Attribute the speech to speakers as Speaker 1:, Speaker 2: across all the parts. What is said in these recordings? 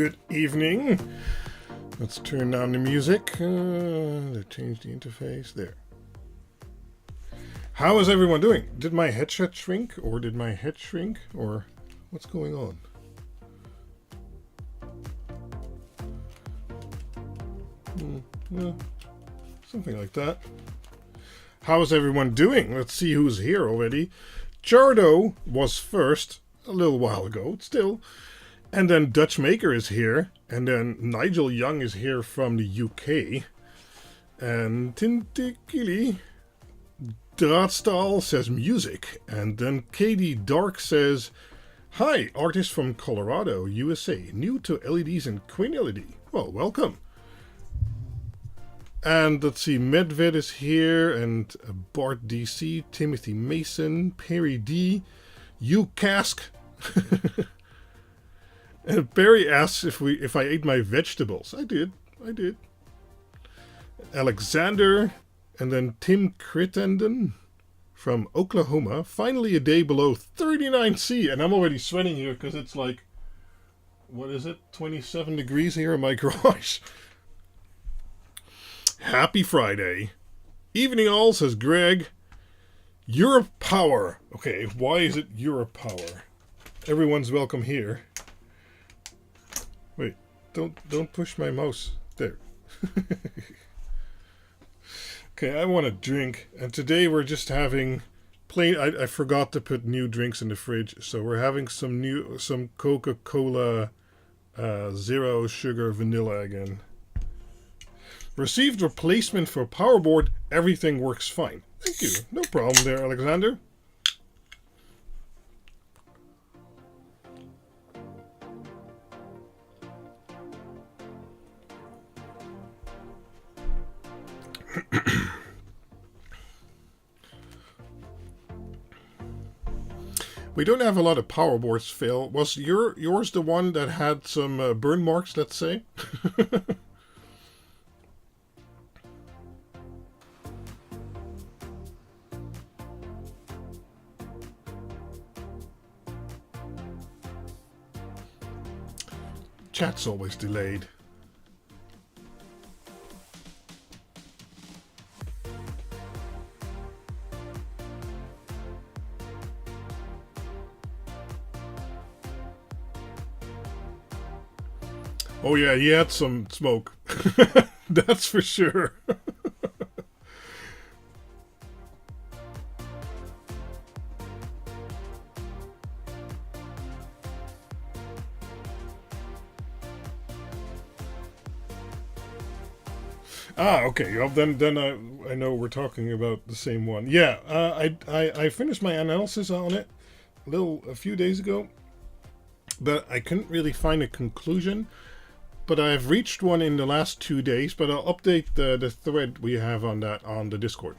Speaker 1: Good evening. Let's turn down the music. Let's change the interface. There. How is everyone doing? Did my headset shrink? Or did my head shrink? Or what's going on? Something like that. How is everyone doing? Let's see who's here already. Jardo was first a little while ago, still. And then Dutch Maker is here. And then Nigel Young is here from the UK. And Tintikili Draadstal says music. And then Katie Dark says, hi, artist from Colorado, USA. New to LEDs and Quinled LED. Well, welcome. And let's see, Medved is here, and Bart DC, Timothy Mason, Perry D, U Cask. And Perry asks if I ate my vegetables. I did. Alexander, and then Tim Crittenden from Oklahoma. Finally a day below 39°C, and I'm already sweating here because it's like, what is it, 27 degrees here in my garage. Happy Friday. Evening all, says Greg. Europe Power. Okay, why is it Europe Power? Everyone's welcome here. Wait, don't push my mouse. There. Okay, I want a drink. And today we're just having plain... I forgot to put new drinks in the fridge. So we're having some Coca-Cola Zero Sugar Vanilla again. Received replacement for powerboard. Everything works fine. Thank you. No problem there, Alexander. We don't have a lot of powerboards, Phil. Was yours the one that had some burn marks, let's say? Chat's always delayed. Oh yeah, he had some smoke. That's for sure. Ah, okay. Well, then I know we're talking about the same one. Yeah, I finished my analysis on it a few days ago, but I couldn't really find a conclusion. But I've reached one in the last 2 days. But I'll update the thread we have on that on the Discord.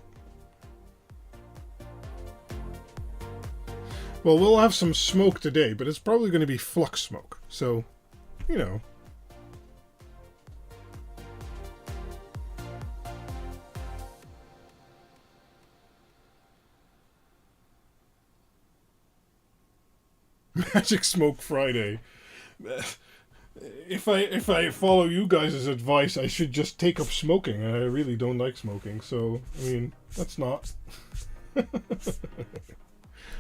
Speaker 1: Well, we'll have some smoke today, but it's probably going to be flux smoke. So, you know. Magic Smoke Friday. If I follow you guys' advice, I should just take up smoking. I really don't like smoking, so I mean that's not.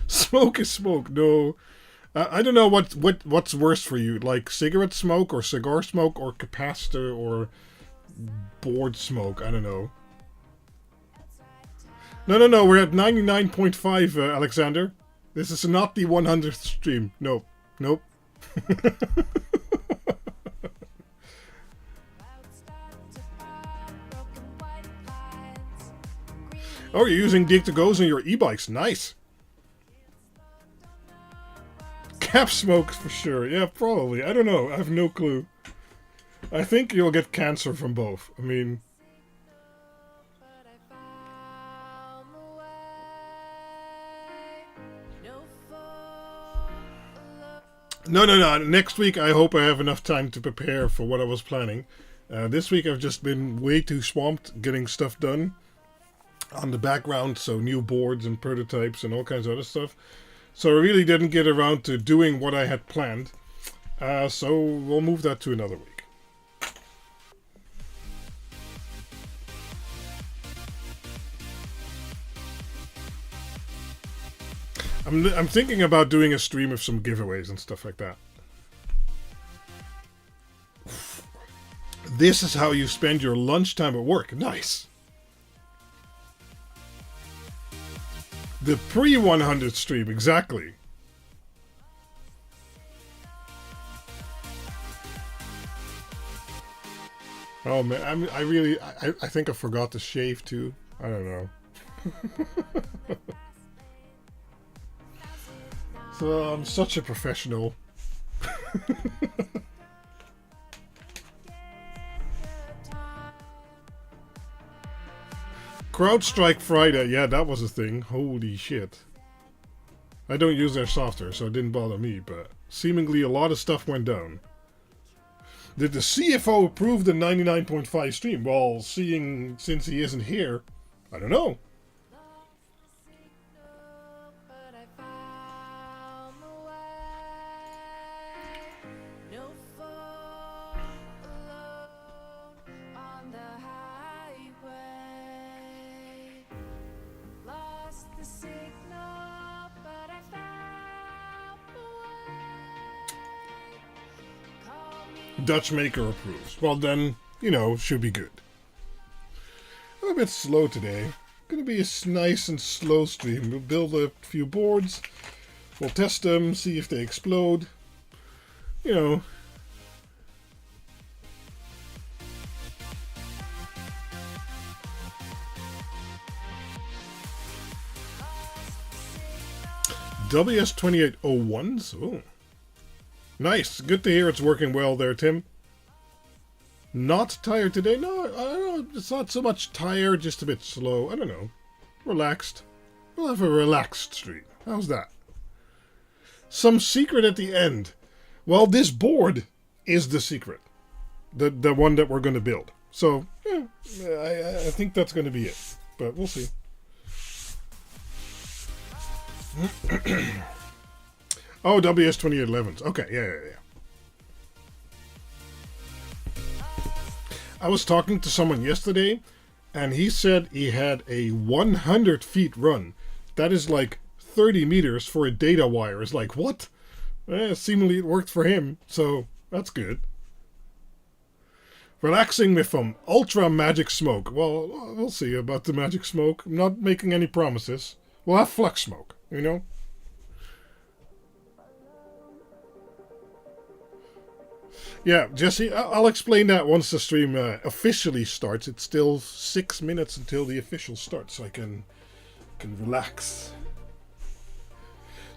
Speaker 1: Smoke is smoke. No, I don't know what's worse for you, like cigarette smoke or cigar smoke or capacitor or board smoke. I don't know. No. We're at 99.5, Alexander. This is not the 100th stream. Nope. Oh, you're using Dig2Gos on your e-bikes. Nice. Cap smoke for sure. Yeah, probably. I don't know. I have no clue. I think you'll get cancer from both. I mean... No. Next week, I hope I have enough time to prepare for what I was planning. This week, I've just been way too swamped getting stuff done on the background, so new boards and prototypes and all kinds of other stuff. So I really didn't get around to doing what I had planned. So we'll move that to another week. I'm thinking about doing a stream of some giveaways and stuff like that. This is how you spend your lunchtime at work. Nice. The pre-100 stream, exactly. Oh man, I think I forgot to shave too. I don't know. So I'm such a professional. CrowdStrike Friday, yeah, that was a thing. Holy shit. I don't use their software, so it didn't bother me, but seemingly a lot of stuff went down. Did the CFO approve the 99.5 stream? Well, since he isn't here, I don't know. Dutch maker approves. Well then, should be good. I'm a bit slow today. Gonna be a nice and slow stream. We'll build a few boards. We'll test them, see if they explode. WS2801s? Oh. Nice. Good to hear it's working well there, Tim. Not tired today? No, I don't know. It's not so much tired, just a bit slow. I don't know. Relaxed. We'll have a relaxed stream. How's that? Some secret at the end. Well, this board is the secret. The one that we're going to build. So, yeah, I think that's going to be it. But we'll see. Oh, WS2811s. Okay, yeah. I was talking to someone yesterday, and he said he had a 100 feet run. That is like 30 meters for a data wire. It's like, what? Seemingly it worked for him, so that's good. Relaxing with some ultra magic smoke. Well, we'll see about the magic smoke. I'm not making any promises. We'll have flux smoke, Yeah, Jesse, I'll explain that once the stream officially starts. It's still 6 minutes until the official starts, so I can relax.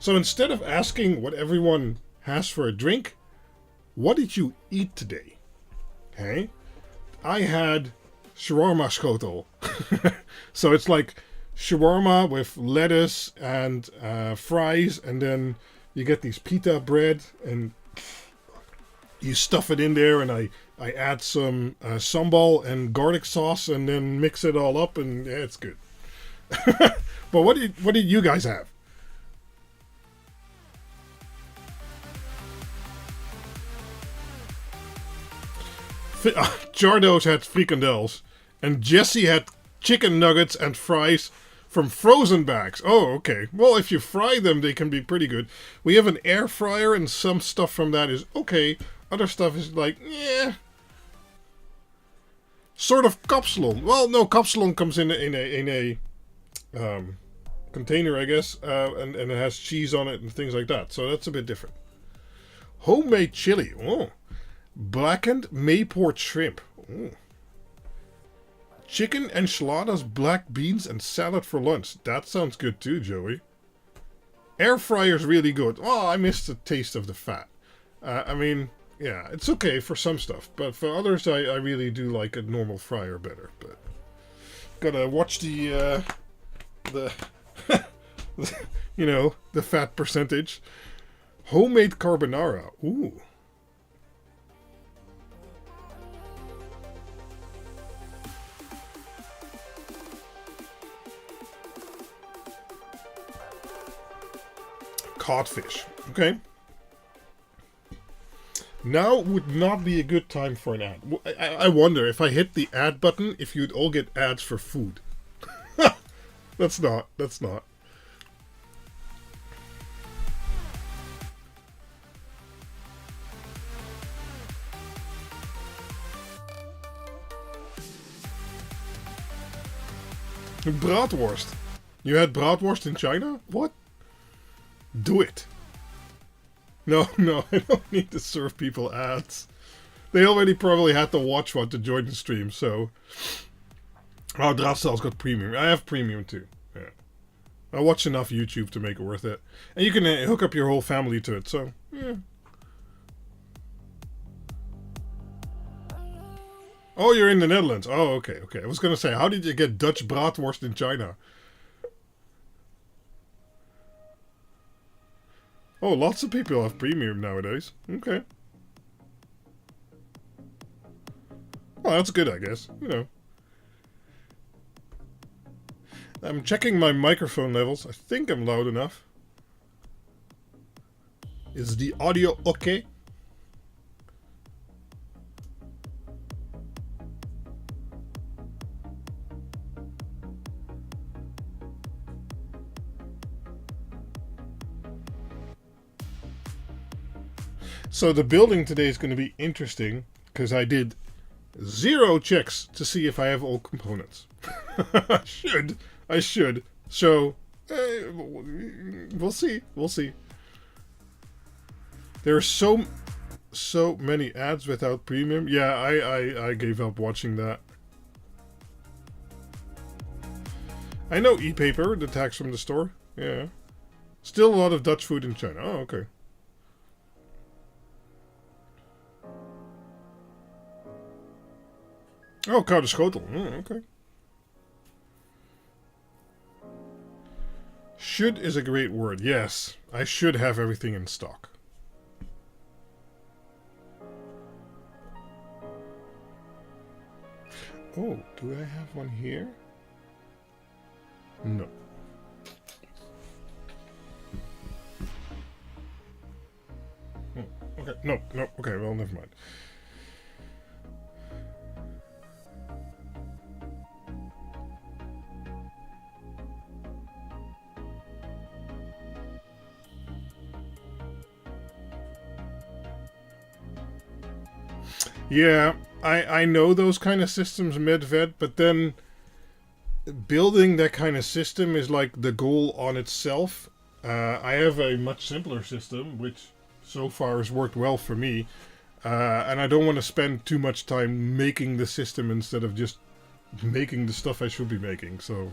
Speaker 1: So instead of asking what everyone has for a drink, what did you eat today? Okay? I had shawarma schotel. So it's like shawarma with lettuce and fries, and then you get these pita bread, and you stuff it in there, and I add some sambal and garlic sauce, and then mix it all up, and yeah, it's good. But what did you guys have? Jardo's had frikandels, and Jesse had chicken nuggets and fries from frozen bags. Oh, okay. Well, if you fry them, they can be pretty good. We have an air fryer, and some stuff from that is okay. Other stuff is like, yeah. Sort of kapsalon. Well, no, kapsalon comes in a container, I guess, and it has cheese on it and things like that. So that's a bit different. Homemade chili. Oh. Blackened Mayport shrimp. Oh. Chicken enchiladas, black beans, and salad for lunch. That sounds good too, Joey. Air fryer's really good. Oh, I missed the taste of the fat. I mean, yeah, it's okay for some stuff, but for others, I really do like a normal fryer better. But gotta watch the the fat percentage. Homemade carbonara. Ooh. Codfish. Okay. Now would not be a good time for an ad. I wonder if I hit the ad button, if you'd all get ads for food. That's not. That's not. Bratwurst. You had bratwurst in China? What? Do it. No, no, I don't need to serve people ads. They already probably had to watch one to join the stream, so... Oh, Draafcel's got premium. I have premium too. Yeah. I watch enough YouTube to make it worth it. And you can hook up your whole family to it, so... Yeah. Oh, you're in the Netherlands. Oh, okay, okay. I was going to say, how did you get Dutch bratwurst in China? Oh, lots of people have premium nowadays. Okay. Well, that's good, I guess. You know. I'm checking my microphone levels. I think I'm loud enough. Is the audio okay? So the building today is going to be interesting because I did 0 checks to see if I have all components. I should. So we'll see. We'll see. There are so many ads without premium. Yeah, I gave up watching that. I know e-paper, the tax from the store. Yeah. Still a lot of Dutch food in China. Oh, okay. Oh, koude schotel. Okay. Should is a great word. Yes, I should have everything in stock. Oh, do I have one here? No. Okay, no. Okay, well, never mind. Yeah, I know those kind of systems, Medved, but then building that kind of system is like the goal on itself. I have a much simpler system, which so far has worked well for me, and I don't want to spend too much time making the system instead of just making the stuff I should be making, so,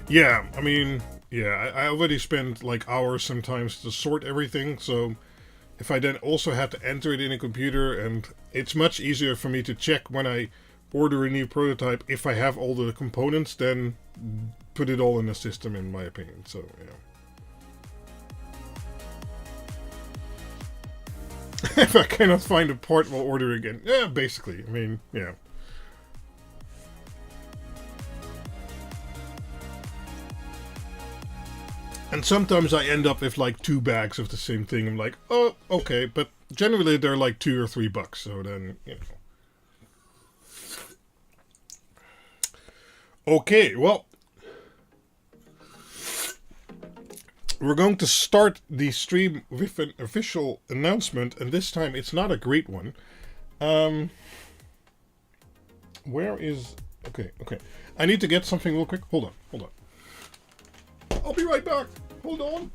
Speaker 1: Yeah, I mean, yeah, I already spent like hours sometimes to sort everything, so if I then also have to enter it in a computer, and it's much easier for me to check when I order a new prototype if I have all the components, then put it all in the system, in my opinion, so, yeah. If I cannot find a part, we'll order again. Yeah, basically, I mean, yeah. And sometimes I end up with like 2 bags of the same thing. I'm like, oh, okay, but generally they're like $2 or $3, so then, you know. Okay, well, we're going to start the stream with an official announcement, and this time it's not a great one. Where is... Okay. I need to get something real quick. Hold on. I'll be right back. Hold on.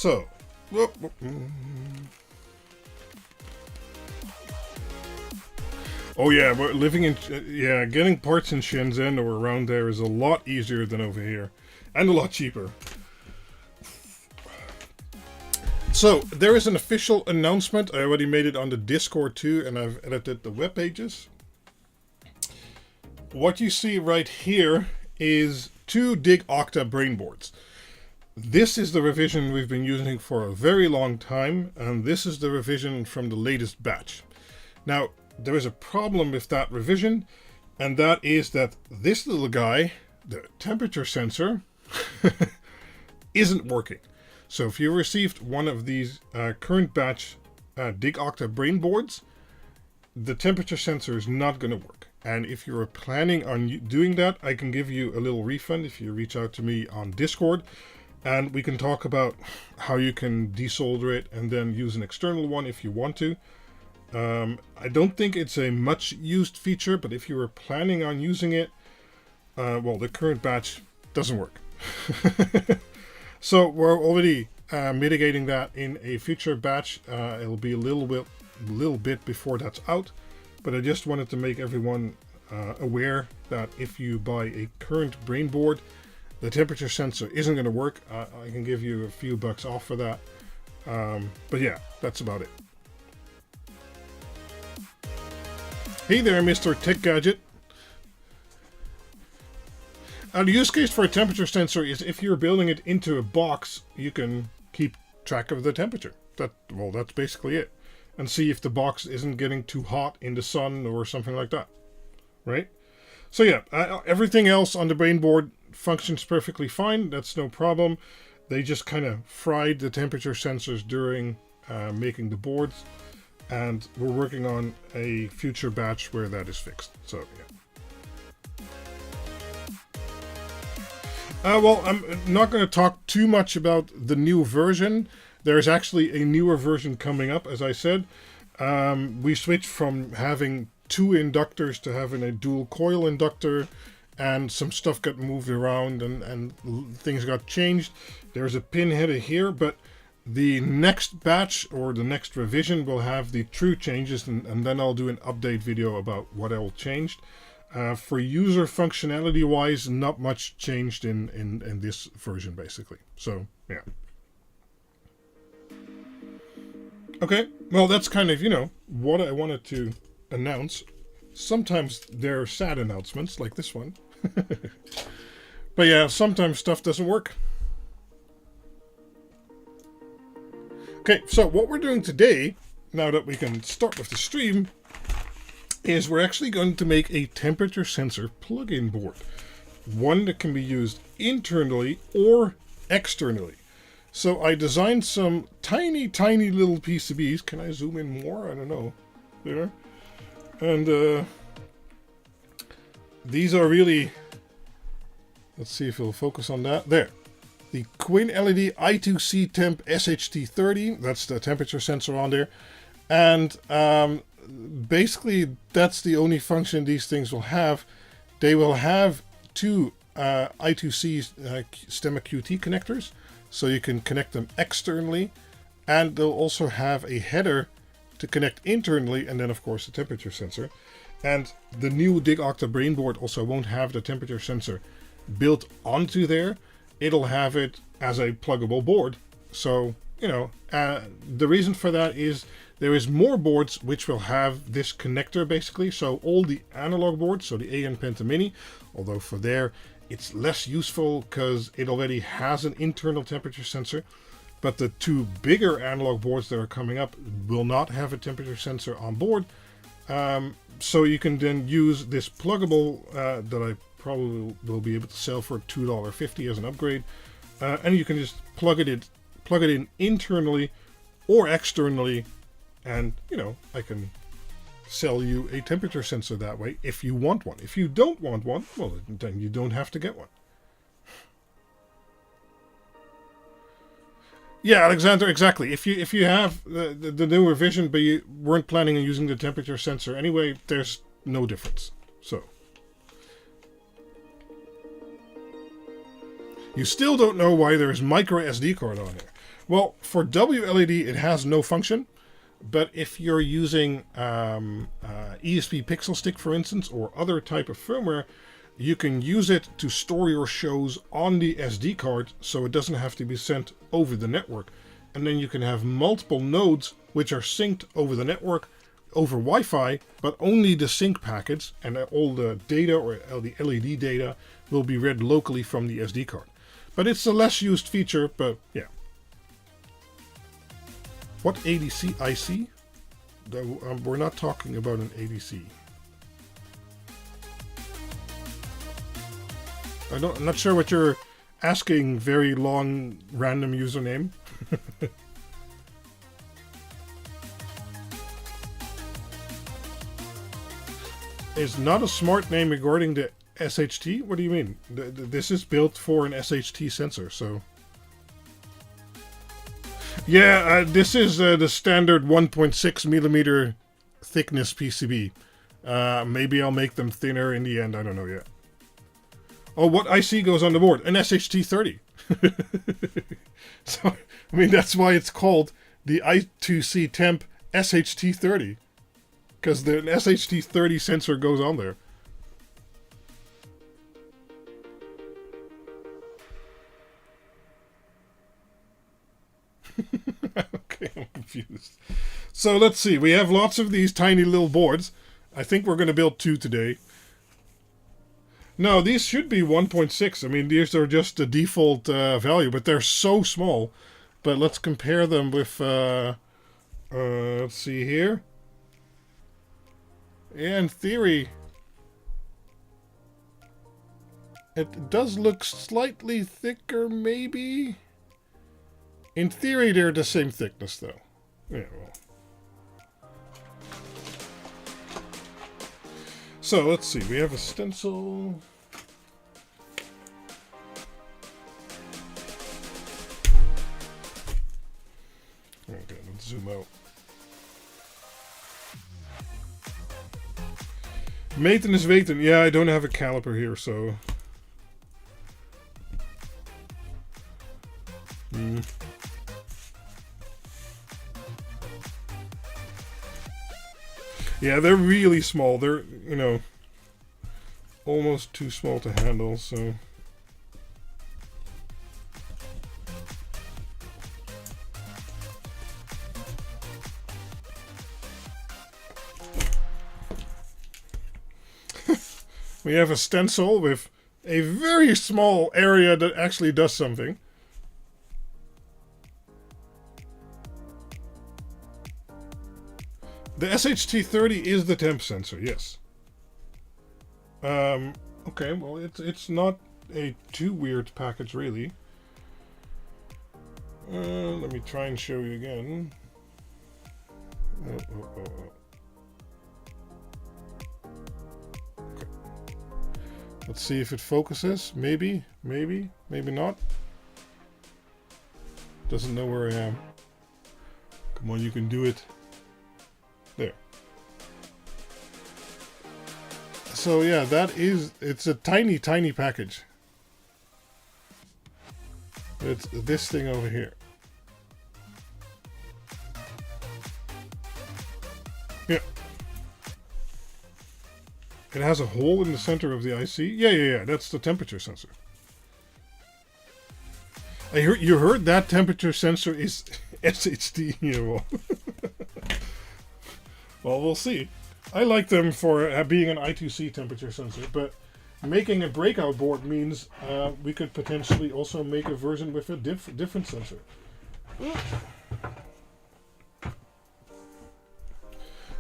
Speaker 1: So, oh yeah, we're living in, yeah, getting parts in Shenzhen or around there is a lot easier than over here, and a lot cheaper. So, there is an official announcement. I already made it on the Discord too, and I've edited the web pages. What you see right here is 2 Dig Octa brainboards. This is the revision we've been using for a very long time, and this is the revision from the latest batch. Now, there is a problem with that revision, and that is that this little guy, the temperature sensor, isn't working. So if you received one of these current batch Dig Octa brainboards, the temperature sensor is not going to work. And if you're planning on doing that, I can give you a little refund if you reach out to me on Discord. And we can talk about how you can desolder it and then use an external one if you want to. I don't think it's a much used feature, but if you were planning on using it, well, the current batch doesn't work. So we're already mitigating that in a future batch. It'll be a little bit before that's out, but I just wanted to make everyone aware that if you buy a current brainboard, the temperature sensor isn't going to work. I can give you a few bucks off for that. But yeah, that's about it. Hey there, Mr. Tech Gadget. The use case for a temperature sensor is if you're building it into a box, you can keep track of the temperature. That's basically it. And see if the box isn't getting too hot in the sun or something like that. Right? So yeah, everything else on the brainboard functions perfectly fine. That's no problem. They just kind of fried the temperature sensors during making the boards. And we're working on a future batch where that is fixed. So yeah. Well, I'm not going to talk too much about the new version. There's actually a newer version coming up, as I said. We switched from having 2 inductors to having a dual coil inductor, and some stuff got moved around and things got changed. There's a pin header here, but the next batch or the next revision will have the true changes, and then I'll do an update video about what all changed. For user functionality wise, not much changed in this version basically. So yeah. Okay, well that's kind of, what I wanted to announce. Sometimes they're sad announcements like this one. But yeah, sometimes stuff doesn't work. Okay, so what we're doing today, now that we can start with the stream, is we're actually going to make a temperature sensor plug-in board. One that can be used internally or externally. So I designed some tiny little PCBs. Can I zoom in more? I don't know. There. And these are really, let's see if it'll focus on that. There. The Quinled I2C Temp SHT30. That's the temperature sensor on there. And basically, that's the only function these things will have. They will have 2 I2C stemma QT connectors, so you can connect them externally, and they'll also have a header to connect internally, and then of course the temperature sensor. And the new Dig Octa brainboard also won't have the temperature sensor built onto there. It'll have it as a pluggable board. So, the reason for that is there is more boards which will have this connector basically. So all the analog boards, so the AN Penta Mini, although for there it's less useful because it already has an internal temperature sensor. But the 2 bigger analog boards that are coming up will not have a temperature sensor on board. So you can then use this pluggable that I probably will be able to sell for $2.50 as an upgrade. And you can just plug it in internally or externally. And, I can sell you a temperature sensor that way if you want one. If you don't want one, well, then you don't have to get one. Yeah, Alexander, exactly. If you have the new revision, but you weren't planning on using the temperature sensor anyway, there's no difference. So. You still don't know why there's micro SD card on there. Well, for WLED, it has no function. But if you're using ESP Pixel Stick, for instance, or other type of firmware, you can use it to store your shows on the SD card so it doesn't have to be sent over the network. And then you can have multiple nodes which are synced over the network, over Wi-Fi, but only the sync packets and all the data or the LED data will be read locally from the SD card. But it's a less used feature, but yeah. What ADC IC? We're not talking about an ADC. I'm not sure what you're asking. Very long random username. It's not a smart name regarding the SHT? What do you mean? This is built for an SHT sensor, so... Yeah, this is the standard 1.6 millimeter thickness PCB. Maybe I'll make them thinner in the end, I don't know yet. Oh, what IC goes on the board? An SHT30. So, I mean, that's why it's called the I2C temp SHT30. Because the SHT30 sensor goes on there. Okay, I'm confused. So let's see. We have lots of these tiny little boards. I think we're going to build 2 today. No, these should be 1.6. I mean, these are just the default value, but they're so small. But let's compare them with, let's see here. Yeah, in theory, it does look slightly thicker, maybe. In theory, they're the same thickness, though. Yeah, well. So, let's see. We have a stencil. Okay, let's zoom out. Meten is weten. Yeah, I don't have a caliper here, so... Yeah, they're really small. They're, you know, almost too small to handle, so... We have a stencil with a very small area that actually does something. The SHT30 is the temp sensor, yes. Okay, well, it's not a too weird package, really. Let me try and show you again. Okay. Let's see if it focuses. Maybe not. Doesn't know where I am. Come on, you can do it. There. So yeah, it's a tiny package. It's this thing over here. Yeah. It has a hole in the center of the IC. Yeah, that's the temperature sensor. You heard that temperature sensor is SHT. Yeah, well. Well, we'll see. I like them for being an I2C temperature sensor, but making a breakout board means we could potentially also make a version with a different sensor.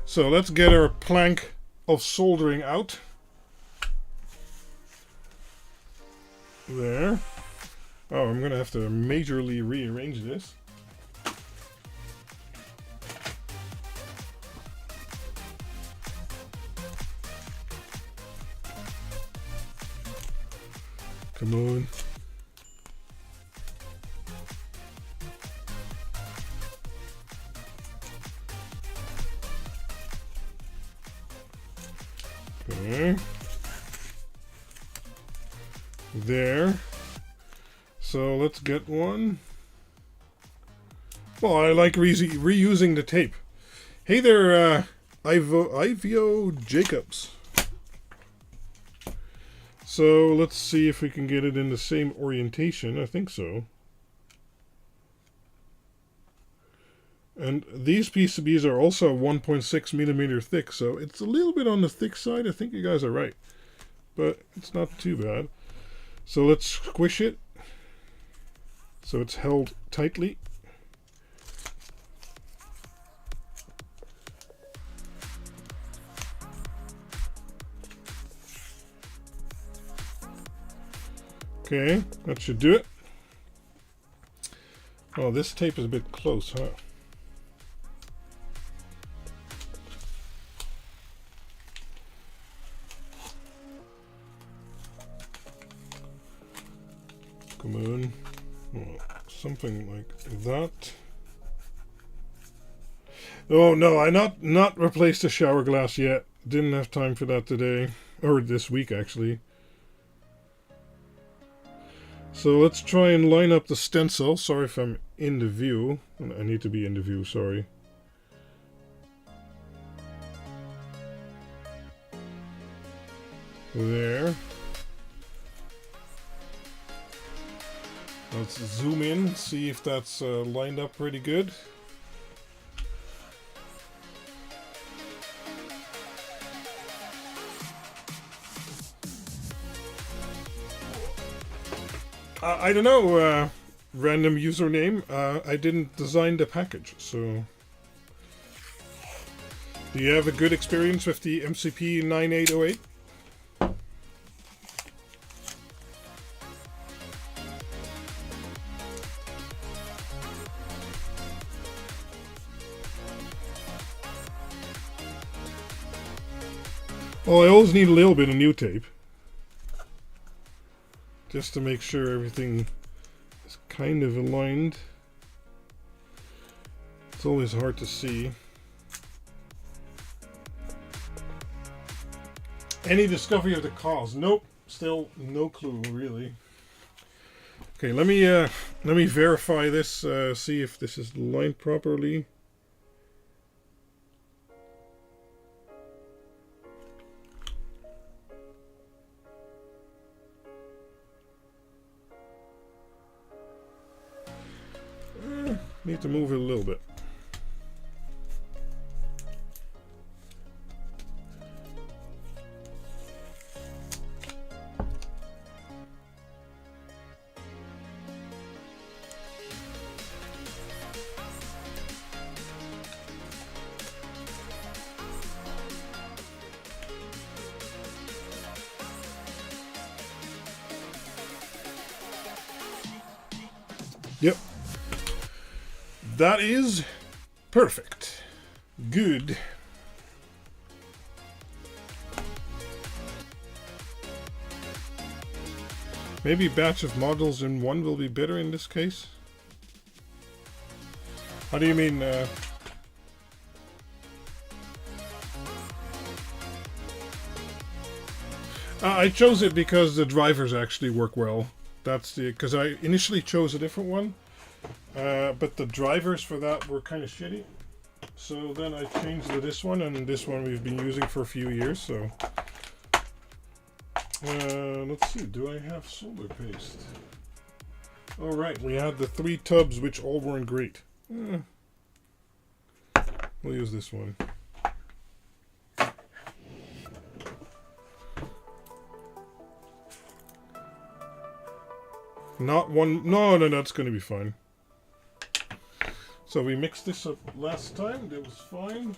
Speaker 1: So let's get our plank of soldering out. There. Oh, I'm gonna have to majorly rearrange this. Come on. Okay. There. So let's get one. Well, I like reusing the tape. Hey there, Ivio Jacobs. So let's see if we can get it in the same orientation. I think so. And these PCBs are also 1.6 millimeter thick, so it's a little bit on the thick side. I think you guys are right, but it's not too bad. So let's squish it so it's held tightly. Okay, that should do it. Oh, this tape is a bit close, huh? Come on. Oh, something like that. Oh no, I not replaced the shower glass yet. Didn't have time for that today. Or this week actually. So let's try and line up the stencil. Sorry if I'm in the view. I need to be in the view, sorry. There. Let's zoom in, see if that's lined up pretty good. I don't know, random username. I didn't design the package, so... Do you have a good experience with the MCP 9808? Well, I always need a little bit of new tape. Just to make sure everything is kind of aligned. It's always hard to see. Any discovery of the cause? Nope. Still no clue, really. Okay, let me verify this. See if this is lined properly. Need to move it a little bit. Yep. That is perfect. Good. Maybe a batch of models in one will be better in this case. How do you mean? I chose it because the drivers actually work well. That's because I initially chose a different one. But the drivers for that were kind of shitty. So then I changed to this one, and this one we've been using for a few years, so... let's see, do I have solder paste? Alright, we had the 3 tubs, which all weren't great. We'll use this one. Not one... No, that's going to be fine. So we mixed this up last time, that was fine.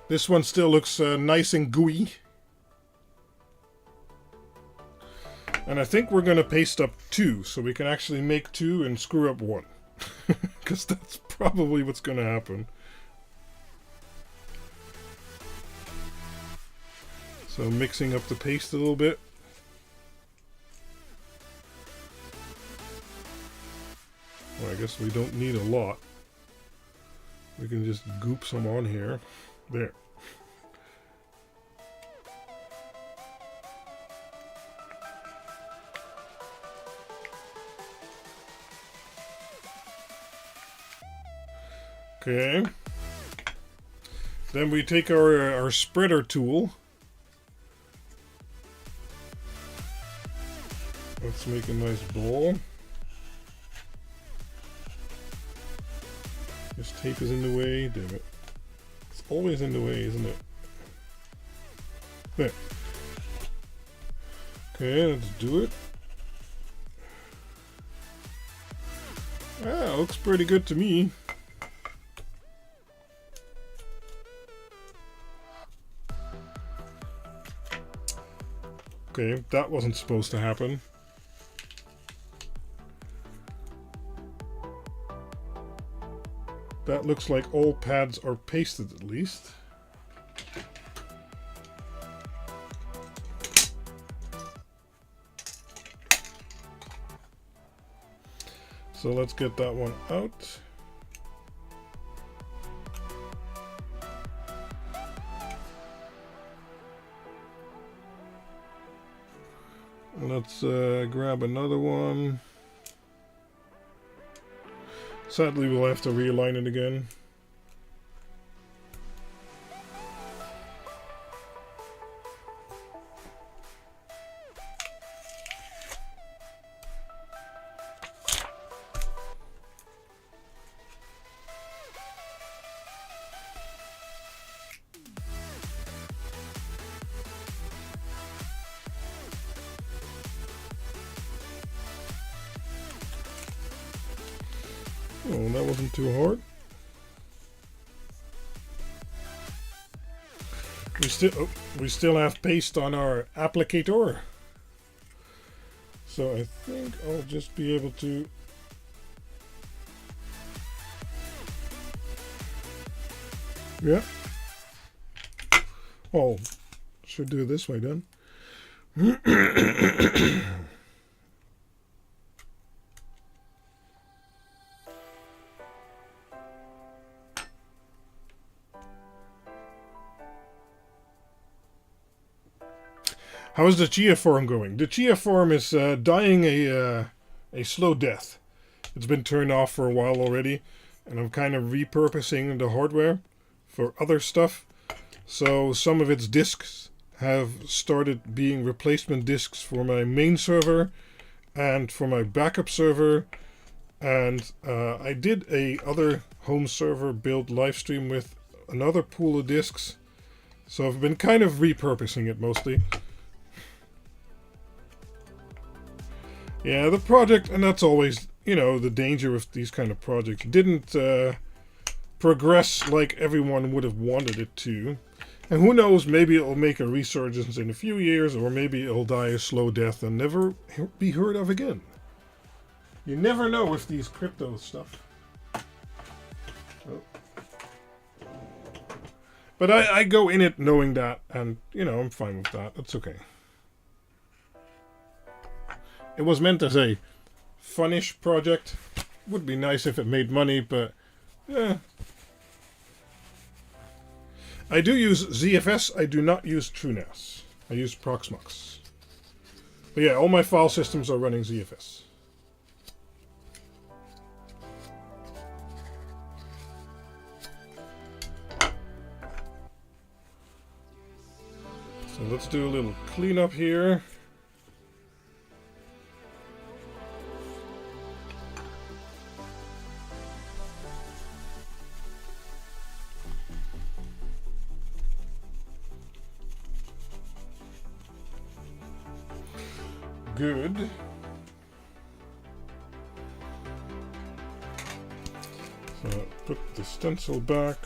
Speaker 1: This one still looks nice and gooey. And I think we're going to paste up 2, so we can actually make 2 and screw up 1. Because that's probably what's going to happen. So mixing up the paste a little bit. Well, I guess we don't need a lot. We can just goop some on here. There. Okay. Then we take our spreader tool. Let's make a nice ball. This tape is in the way, damn it. It's always in the way, isn't it? There. Okay, let's do it. Ah, looks pretty good to me. Okay, that wasn't supposed to happen. That looks like all pads are pasted at least. So let's get that one out. Let's grab another one. Sadly, we'll have to realign it again. Oh, that wasn't too hard. We still have paste on our applicator. So I think I'll just be able to oh, should do it this way then. How is the chia form going? The chia form is dying a slow death. It's been turned off for a while already, and I'm kind of repurposing the hardware for other stuff. So some of its disks have started being replacement disks for my main server and for my backup server. And I did a other home server build live stream with another pool of disks. So I've been kind of repurposing it mostly. Yeah, the project, and that's always, you know, the danger with these kind of projects, didn't progress like everyone would have wanted it to. And who knows, maybe it'll make a resurgence in a few years, or maybe it'll die a slow death and never be heard of again. You never know with these crypto stuff. Oh. But I go in it knowing that, and, you know, I'm fine with that. That's okay. It was meant as a funish project. Would be nice if it made money, but yeah. I do use ZFS. I do not use TrueNAS. I use Proxmox. But yeah, all my file systems are running ZFS. So let's do a little cleanup here. Good. So put the stencil back.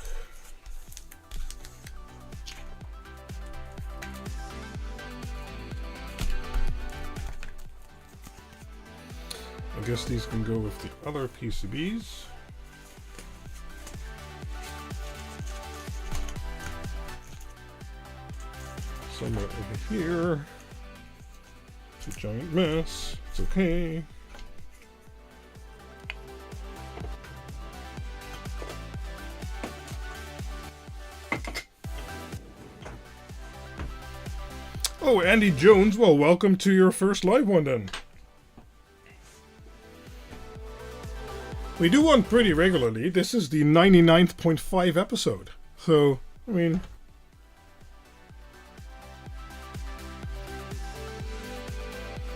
Speaker 1: I guess these can go with the other PCBs. Somewhere over here. It's a giant mess. It's okay. Oh, Andy Jones. Well, welcome to your first live one then. We do one pretty regularly. This is the 99th.5 episode. So, I mean...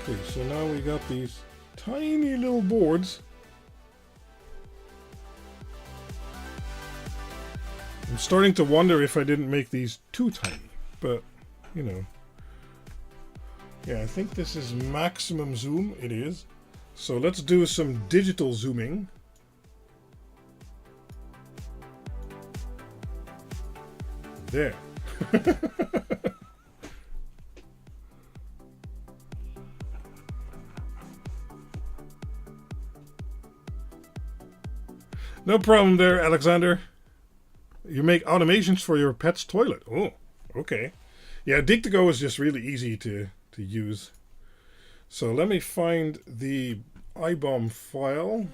Speaker 1: Okay, so now we got these tiny little boards. I'm starting to wonder if I didn't make these too tiny, but, you know. Yeah, I think this is maximum zoom. It is. So let's do some digital zooming. There. No problem there, Alexander. You make automations for your pet's toilet. Oh, okay. Yeah, Dig2Go is just really easy to use. So let me find the IBOM file.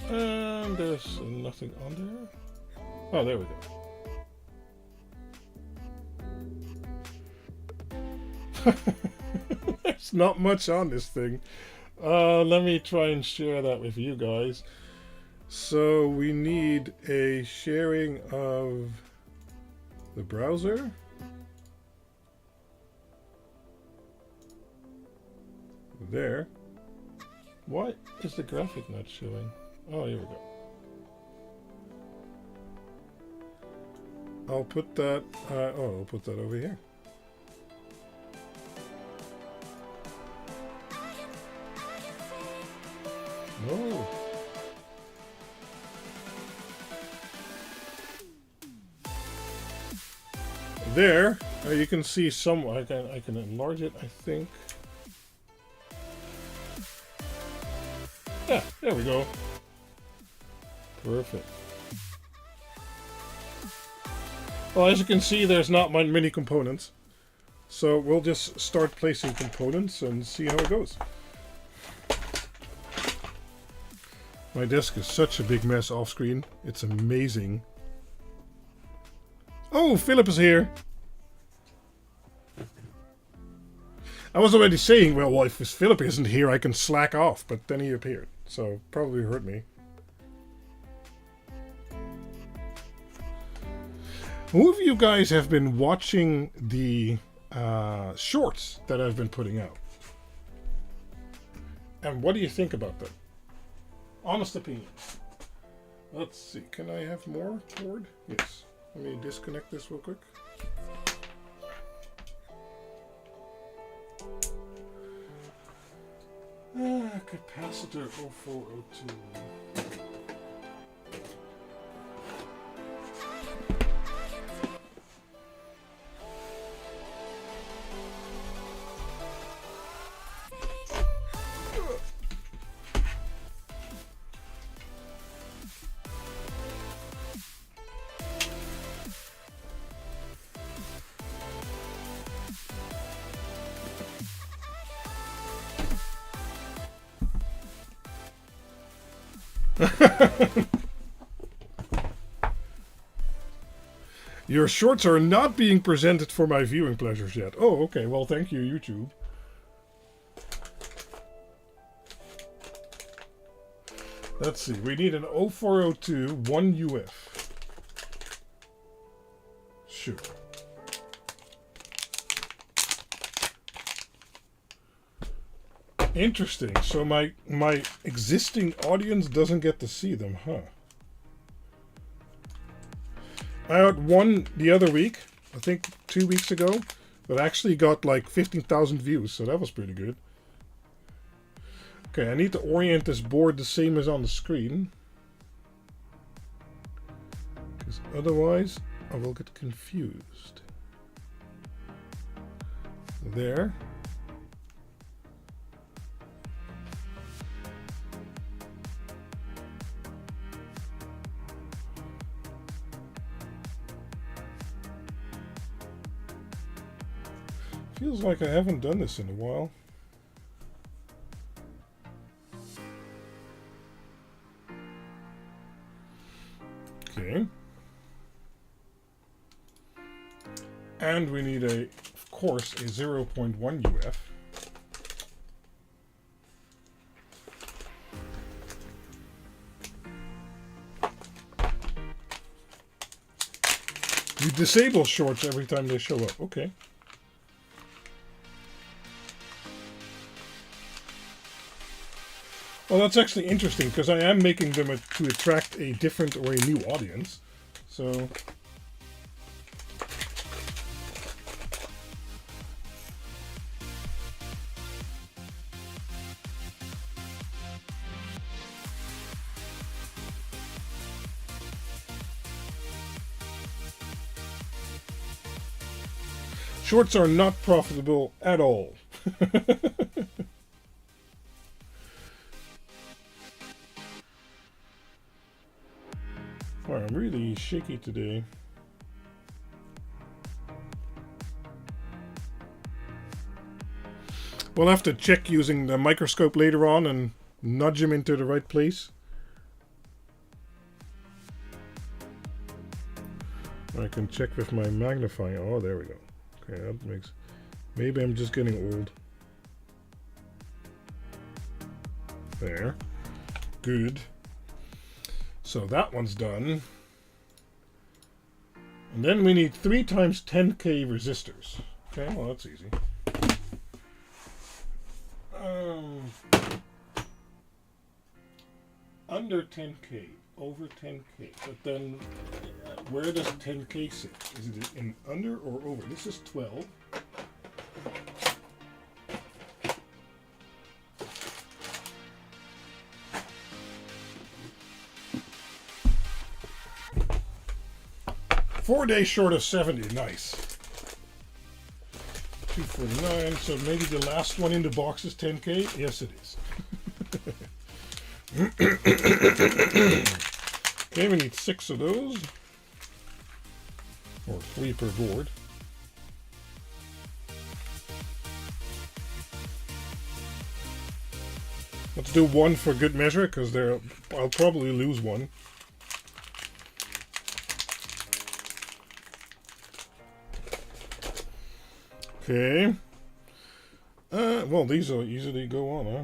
Speaker 1: And there's nothing on there. Oh, there we go. There's not much on this thing. Let me try and share that with you guys. So we need a sharing of the browser. There. Why is the graphic not showing? Oh, here we go. I'll put that, I'll put that over here. No. There, you can see some, I can enlarge it, I think. Yeah, there we go. Perfect. Well, as you can see, there's not many components. So we'll just start placing components and see how it goes. My desk is such a big mess off screen. It's amazing. Oh, Philip is here. I was already saying, well, if Philip isn't here, I can slack off. But then he appeared. So probably hurt me. Who of you guys have been watching the shorts that I've been putting out? And what do you think about them? Honest opinion. Let's see. Can I have more cord? Yes. Let me disconnect this real quick. Capacitor 0402. Your shorts are not being presented for my viewing pleasures yet. Oh, okay. Well, thank you, YouTube. Let's see. We need an 0402 1UF. Shoot. Interesting. So my existing audience doesn't get to see them, huh? I had one the other week, I think 2 weeks ago, that actually got like 15,000 views, so that was pretty good. Okay, I need to orient this board the same as on the screen, because otherwise I will get confused. There. Feels like I haven't done this in a while. Okay. And we need of course, a 0.1 UF. You disable shorts every time they show up. Okay. Well, that's actually interesting because I am making them to attract a different or a new audience. So shorts are not profitable at all. Wow, I'm really shaky today. We'll have to check using the microscope later on and nudge him into the right place. I can check with my magnifying. Oh, there we go. Okay, that makes... Maybe I'm just getting old. There. Good. So that one's done. And then we need 3 times 10K resistors. Okay, well that's easy. Under 10K, over 10K. But then, where does 10K sit? Is it in under or over? This is 12. Four days short of 70, nice. 249, so maybe the last one in the box is 10K? Yes, it is. Okay, we need 6 of those. Or 3 per board. Let's do 1 for good measure, because I'll probably lose one. Okay. Well, these will easily go on, huh?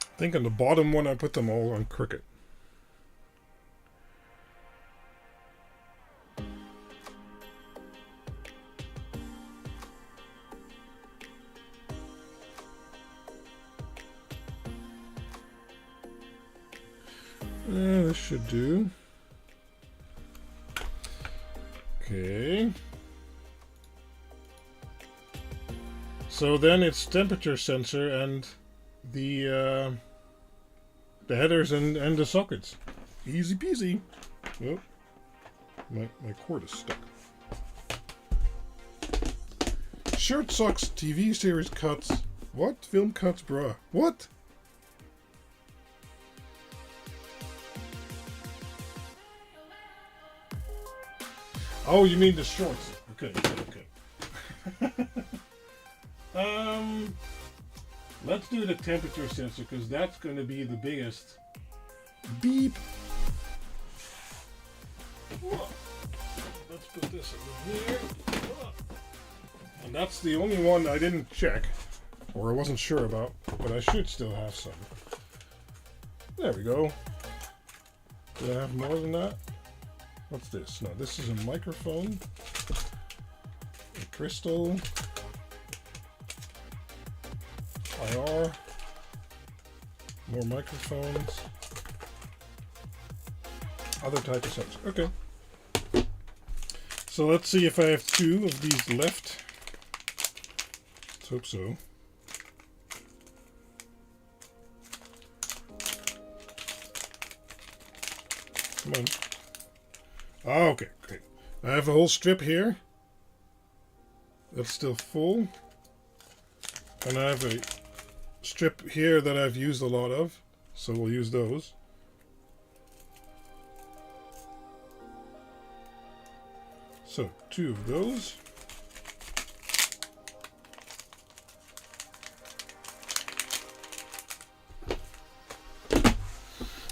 Speaker 1: I think on the bottom one I put them all on Cricut. This should do. Okay. So then it's temperature sensor and the headers and the sockets. Easy peasy. Oh, my cord is stuck. Shirt socks, TV series cuts. What? Film cuts, bruh. What? Oh, you mean the shorts. Okay. Let's do the temperature sensor because that's going to be the biggest. Beep. Let's put this in here. And that's the only one I didn't check, or I wasn't sure about, but I should still have some. There we go. Do I have more than that? What's this? No, this is a microphone. A crystal. IR. More microphones. Other type of sensor. Okay. So let's see if I have 2 of these left. Let's hope so. Come on. Oh, okay, great. I have a whole strip here that's still full. And I have a strip here that I've used a lot of, so we'll use those. So 2 of those.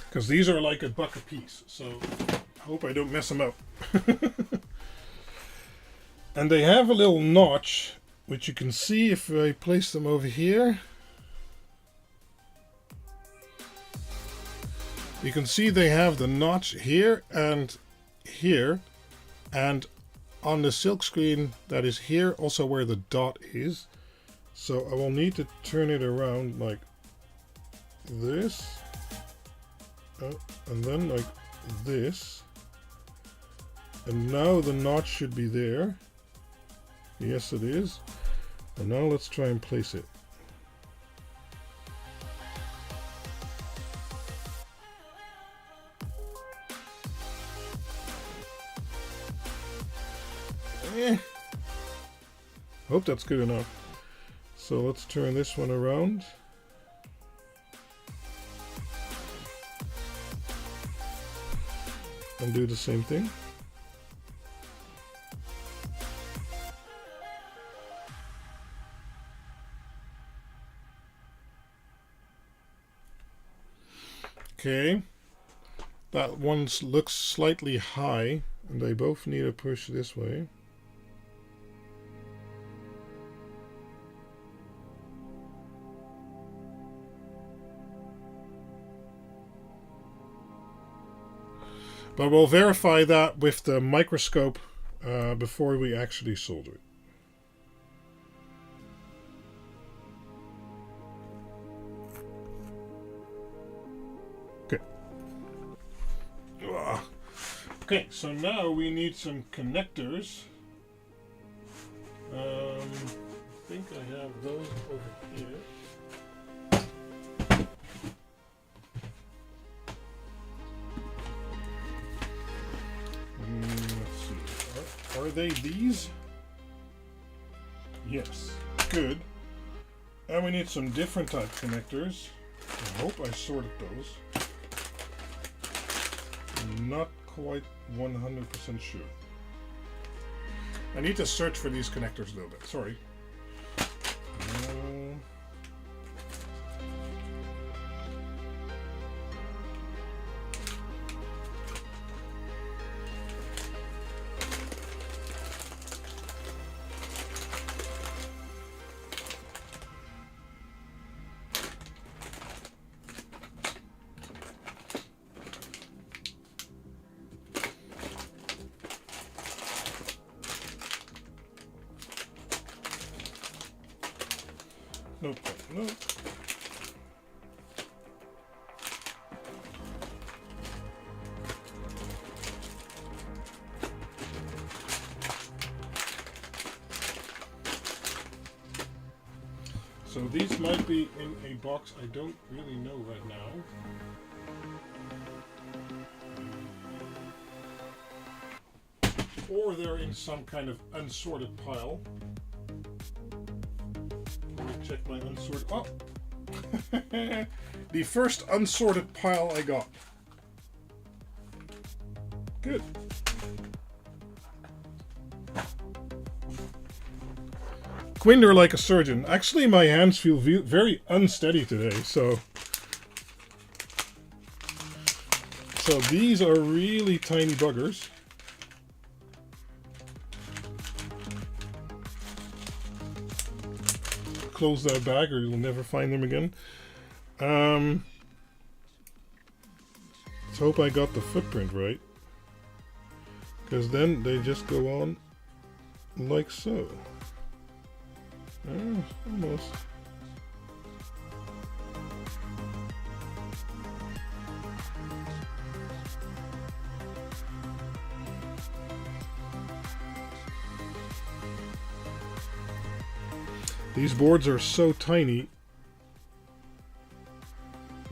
Speaker 1: Because these are like $1 a piece, so I hope I don't mess them up. And they have a little notch, which you can see if I place them over here. You can see they have the notch here, and on the silk screen that is here, also where the dot is. So I will need to turn it around like this, and then like this, and now the notch should be there. Yes, it is. And now let's try and place it. Hope that's good enough. So let's turn this one around. And do the same thing. Okay, that one looks slightly high, and they both need to push this way. But we'll verify that with the microscope before we actually solder it. Okay, so now we need some connectors. I think I have those over here. Let's see. Are they these? Yes. Good. And we need some different type connectors. I hope I sorted those. Not quite 100% sure. I need to search for these connectors a little bit. Sorry. Nope, nope. So these might be in a box I don't really know right now. Or they're in some kind of unsorted pile. Check my unsorted. Oh! The first unsorted pile I got. Good. Quinder like a surgeon. Actually, my hands feel very unsteady today, so these are really tiny buggers. Close that bag or you'll never find them again. Let's hope I got the footprint right, because then they just go on like so. Almost. These boards are so tiny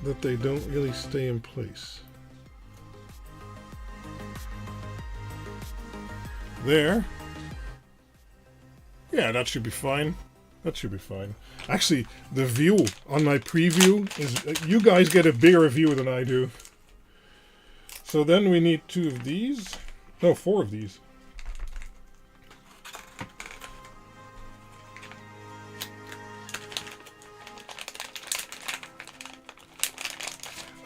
Speaker 1: that they don't really stay in place. there. Yeah, that should be fine. That should be fine. Actually, the view on my preview is... you guys get a bigger view than I do. So then we need 2 of these. No, 4 of these.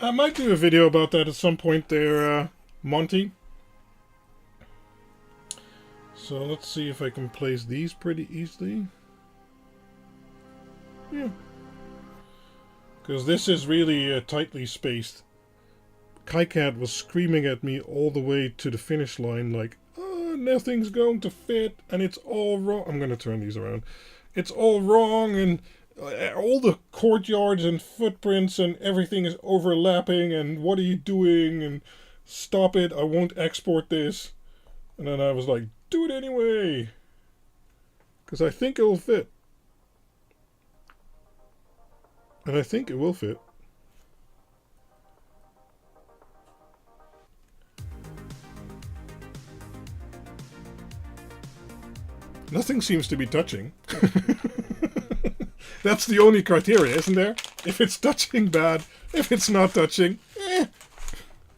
Speaker 1: I might do a video about that at some point there, Monty. So let's see if I can place these pretty easily. Yeah. Because this is really tightly spaced. KiCad was screaming at me all the way to the finish line like, oh, nothing's going to fit and it's all wrong. I'm going to turn these around. It's all wrong and all the courtyards and footprints and everything is overlapping and what are you doing and stop it, I won't export this. And then I was like, do it anyway. Because I think it will fit. And I think it will fit. Nothing seems to be touching. That's the only criteria, isn't there? If it's touching, bad. If it's not touching,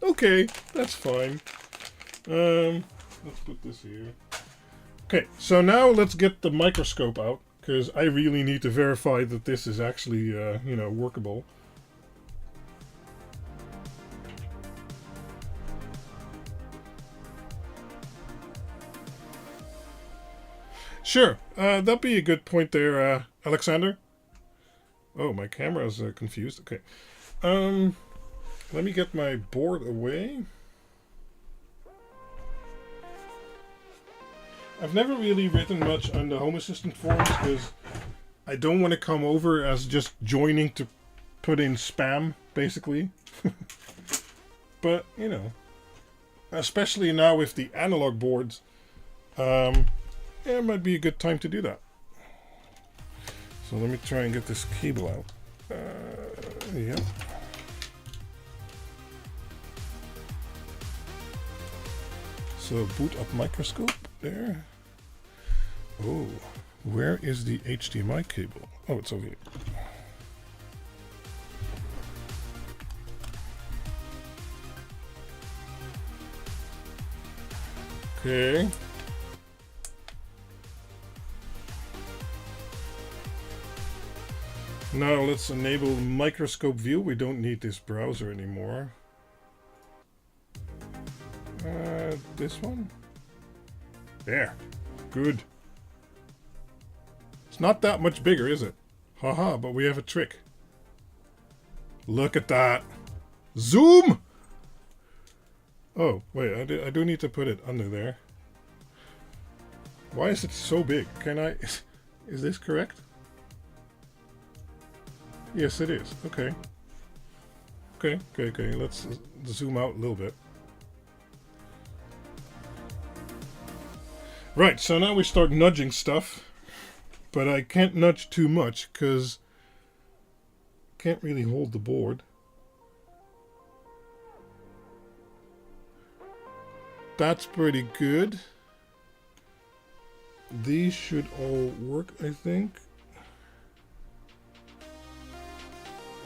Speaker 1: okay, that's fine. Let's put this here. Okay, so now let's get the microscope out, because I really need to verify that this is actually, you know, workable. Sure, that'd be a good point there, Alexander. Oh, my camera's confused. Okay. Let me get my board away. I've never really written much on the Home Assistant forums because I don't want to come over as just joining to put in spam, basically. But, you know, especially now with the analog boards, yeah, it might be a good time to do that. So let me try and get this cable out. Yeah. So boot up microscope there. Oh, where is the HDMI cable? Oh, it's over here. Okay. Now let's enable microscope view. We don't need this browser anymore. This one? There. Good. It's not that much bigger, is it? Haha, but we have a trick. Look at that. Zoom! Oh, wait, I do need to put it under there. Why is it so big? Can I... Is this correct? Yes, it is. Okay. Okay. Let's zoom out a little bit. Right, so now we start nudging stuff. But I can't nudge too much because I can't really hold the board. That's pretty good. These should all work, I think.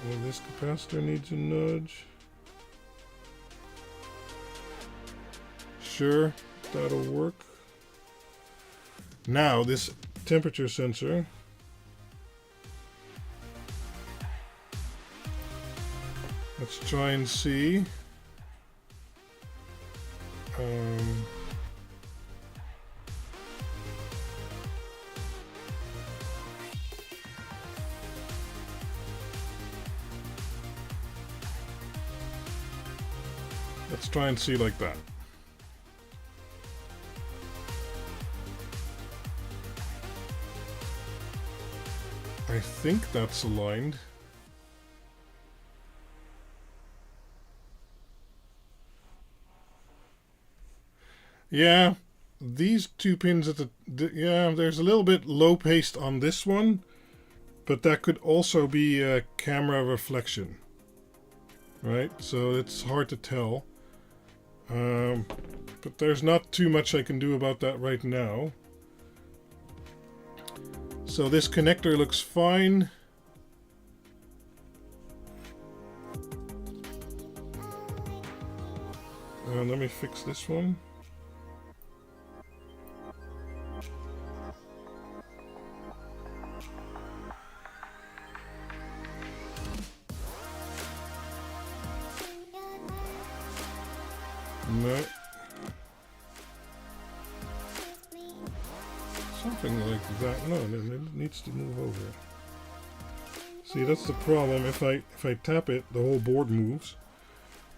Speaker 1: Well, this capacitor needs a nudge. Sure, that'll work. Now, this temperature sensor. Let's try and see. Let's try and see like that. I think that's aligned. Yeah, these two pins at the yeah, there's a little bit low paste on this one, but that could also be a camera reflection, right? So it's hard to tell. but there's not too much I can do about that right now. So this connector looks fine. Let me fix this one. No. Something like that. No, it needs to move over. See, that's the problem. If I tap it, the whole board moves.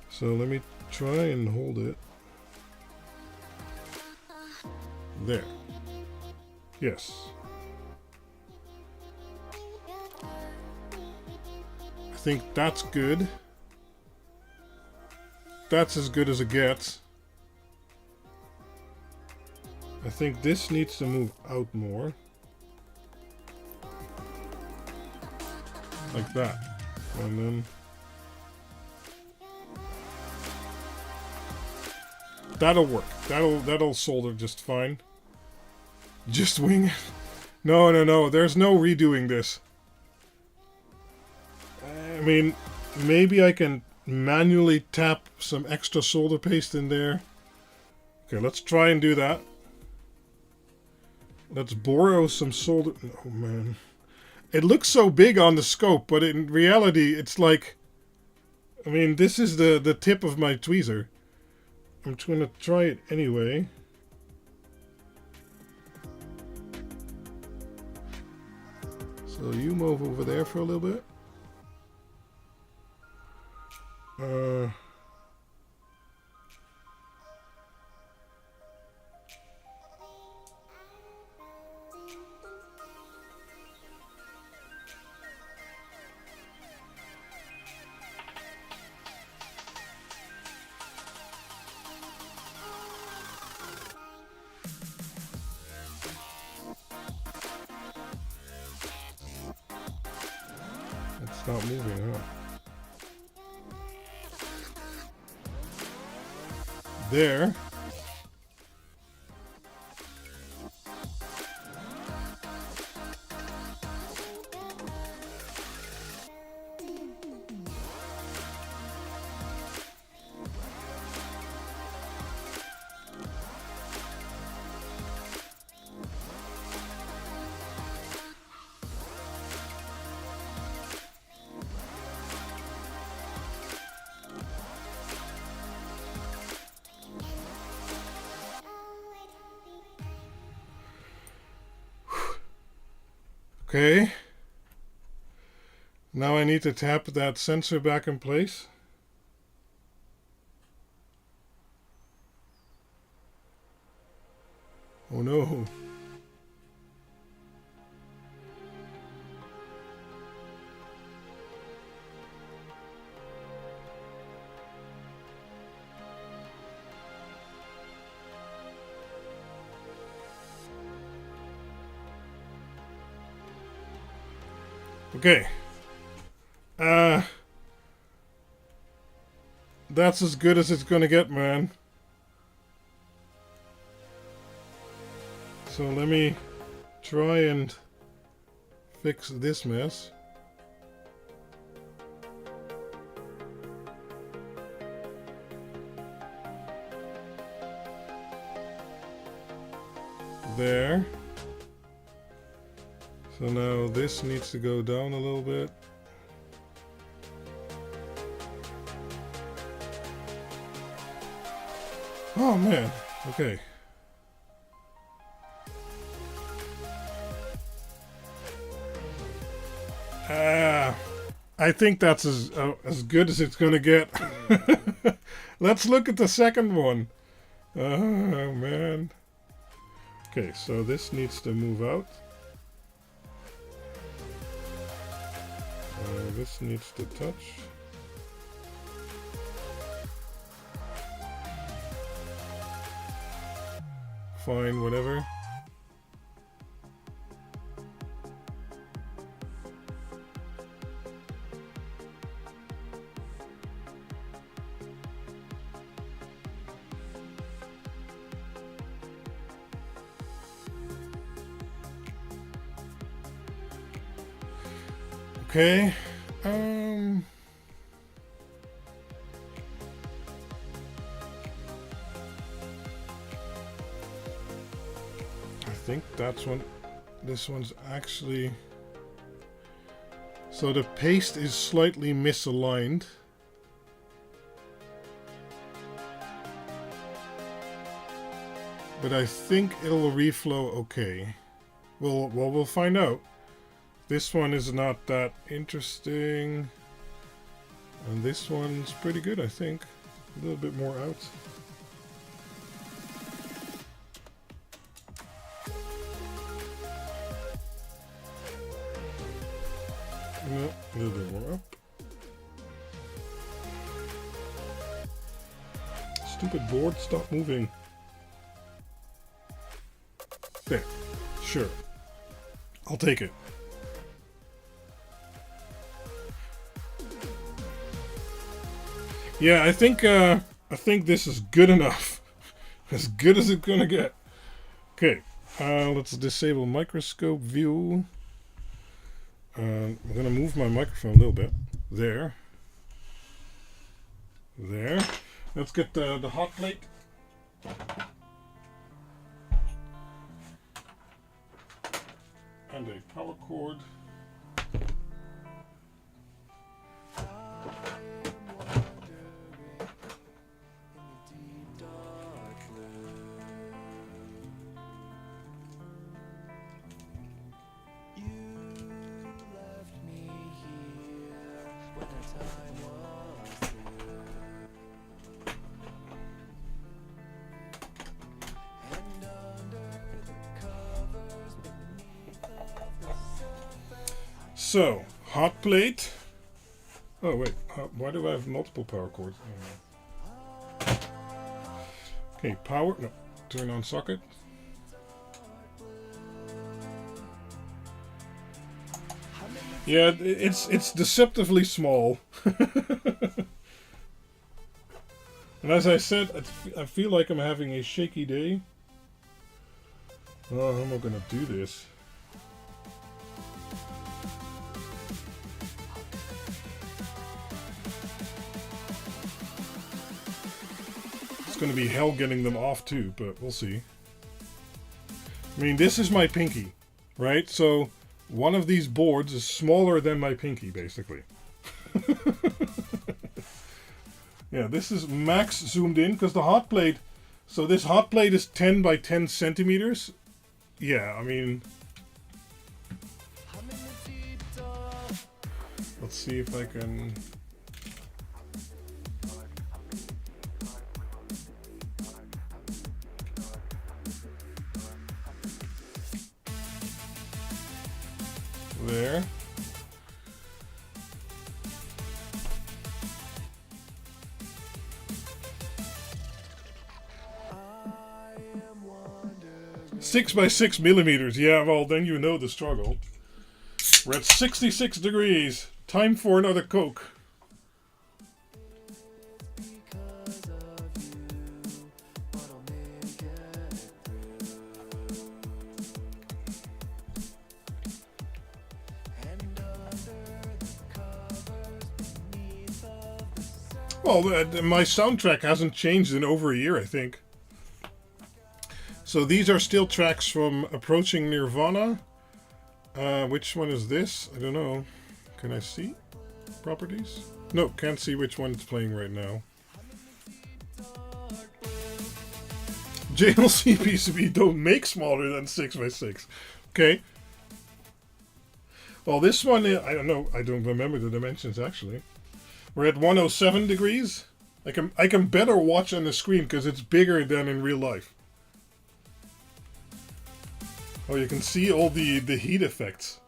Speaker 1: So let me try and hold it. There. Yes. I think that's good. That's as good as it gets. I think this needs to move out more. Like that. And then that'll work. That'll solder just fine. Just wing it. No. There's no redoing this. I mean, maybe I can manually tap some extra solder paste in there. Okay, let's try and do that. Let's borrow some solder. Oh man. It looks so big on the scope, but in reality it's like, I mean, this is the tip of my tweezer. I'm just gonna try it anyway. So you move over there for a little bit. It's not moving, huh? There. Okay. Now I need to tap that sensor back in place. Oh no. Okay. That's as good as it's gonna get, man. So let me try and fix this mess. There. So now this needs to go down a little bit. Oh man, okay. I think that's as good as it's gonna get. Let's look at the second one. Oh man. Okay, so this needs to move out. This needs to touch. Fine, whatever. Okay. I think that's one. This one's actually. So the paste is slightly misaligned. But I think it'll reflow okay. We'll find out. This one is not that interesting. And this one's pretty good, I think. A little bit more out. No, a little bit more up. Stupid board, stop moving. There. Sure. I'll take it. Yeah, I think this is good enough. As good as it's gonna get. Okay. Let's disable microscope view. I'm gonna move my microphone a little bit. There. There. Let's get the hot plate. And a power cord. So, hot plate. Oh wait, why do I have multiple power cords? Okay, power. No, turn on socket. Yeah, it's deceptively small. And as I said, I feel like I'm having a shaky day. Oh, how am I gonna do this? It's going to be hell getting them off too, but we'll see. I mean, this is my pinky, right? So one of these boards is smaller than my pinky, basically. Yeah, this is max zoomed in because the hot plate. So this hot plate is 10 by 10 centimeters. Yeah, I mean. Let's see if I can. There. Six by 6 millimeters. Yeah, well, then you know the struggle. We're at 66 degrees. Time for another Coke. Well, my soundtrack hasn't changed in over a year, I think. So these are still tracks from Approaching Nirvana. Which one is this? I don't know. Can I see? Properties? No, can't see which one it's playing right now. JLC PCB don't make smaller than 6x6. Okay. Well, this one, I don't know. I don't remember the dimensions, actually. We're at 107 degrees. I can better watch on the screen because it's bigger than in real life. Oh, you can see all the heat effects.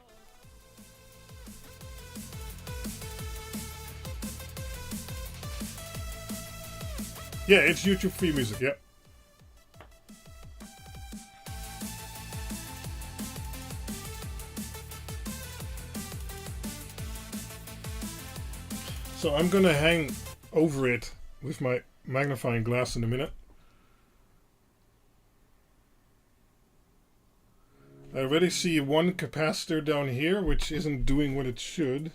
Speaker 1: Yeah, it's YouTube free music, yeah. So I'm gonna hang over it with my magnifying glass in a minute. I already see one capacitor down here, which isn't doing what it should.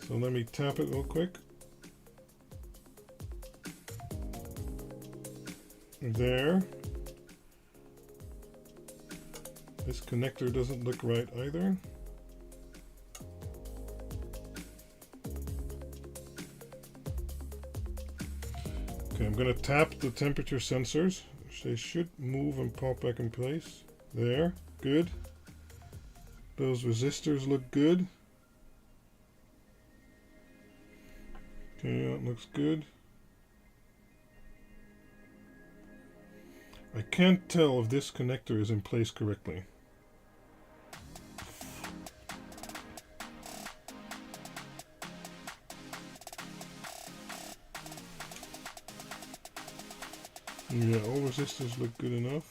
Speaker 1: So let me tap it real quick. There. This connector doesn't look right either. Okay, I'm going to tap the temperature sensors. They should move and pop back in place. There, good. Those resistors look good. Okay, that looks good. I can't tell if this connector is in place correctly. Yeah, all resistors look good enough.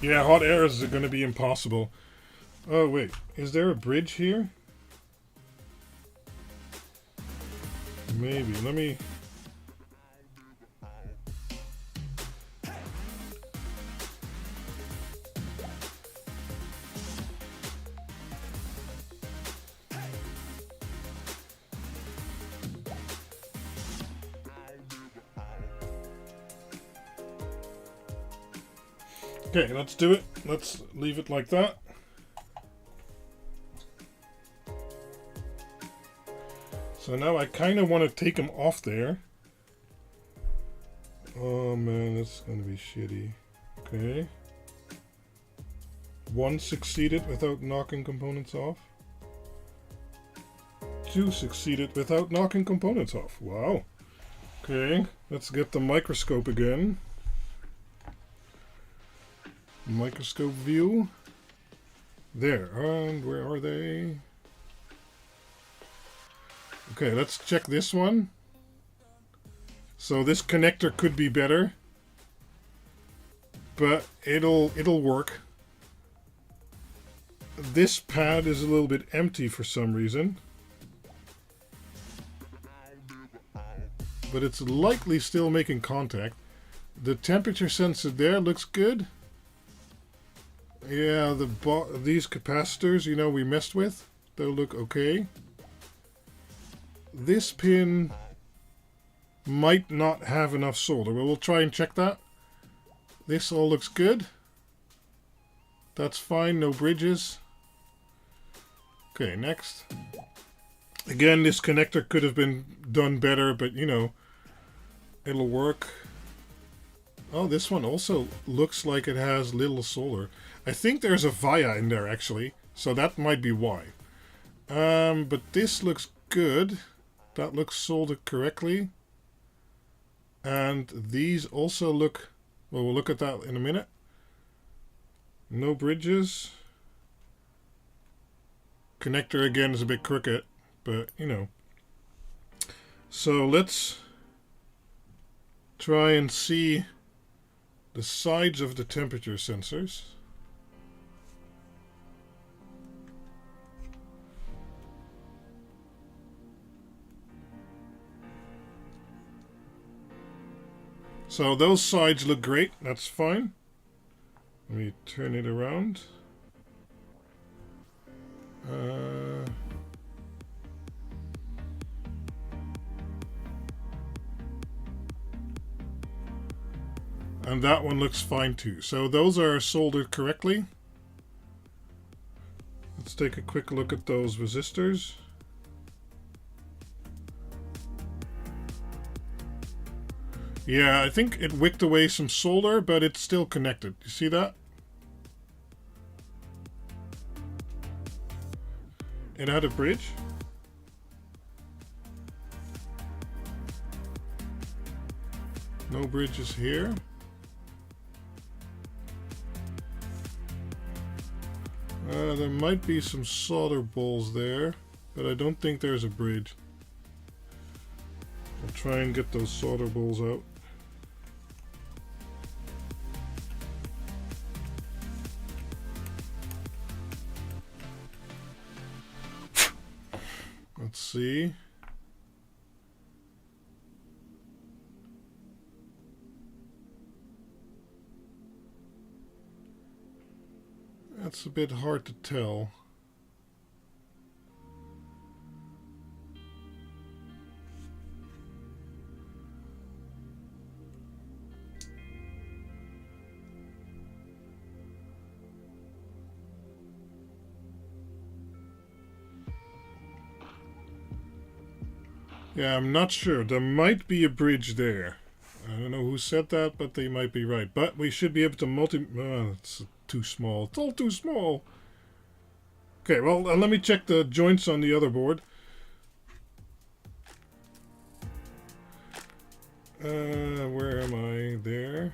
Speaker 1: Yeah, hot air is going to be impossible. Oh wait, is there a bridge here? Maybe, let me... Okay, let's do it. Let's leave it like that. So now I kind of want to take them off there. Oh man, that's going to be shitty. Okay. One succeeded without knocking components off. Two succeeded without knocking components off. Wow. Okay, let's get the microscope again. Microscope view. There, and where are they? Okay, let's check this one. So this connector could be better, but it'll work. This pad is a little bit empty for some reason, but it's likely still making contact. The temperature sensor there looks good. Yeah, these capacitors, you know, we messed with, they'll look okay. This pin might not have enough solder, but we'll try and check that. This all looks good. That's fine, no bridges. Okay, next. Again, this connector could have been done better, but you know, it'll work. Oh, this one also looks like it has little solder. I think there's a via in there actually, so that might be why. But this looks good. That looks soldered correctly. And these also look, well, we'll look at that in a minute. No bridges. Connector again is a bit crooked, but you know. So let's try and see the sides of the temperature sensors. So those sides look great, that's fine. Let me turn it around. And that one looks fine too. So those are soldered correctly. Let's take a quick look at those resistors. Yeah, I think it wicked away some solder, but it's still connected. You see that? It had a bridge. No bridges here. There might be some solder balls there, but I don't think there's a bridge. I'll try and get those solder balls out. Let's see. That's a bit hard to tell. Yeah, I'm not sure. There might be a bridge there. I don't know who said that, but they might be right. But we should be able to it's too small. It's all too small. Okay, well, let me check the joints on the other board. Where am I? There.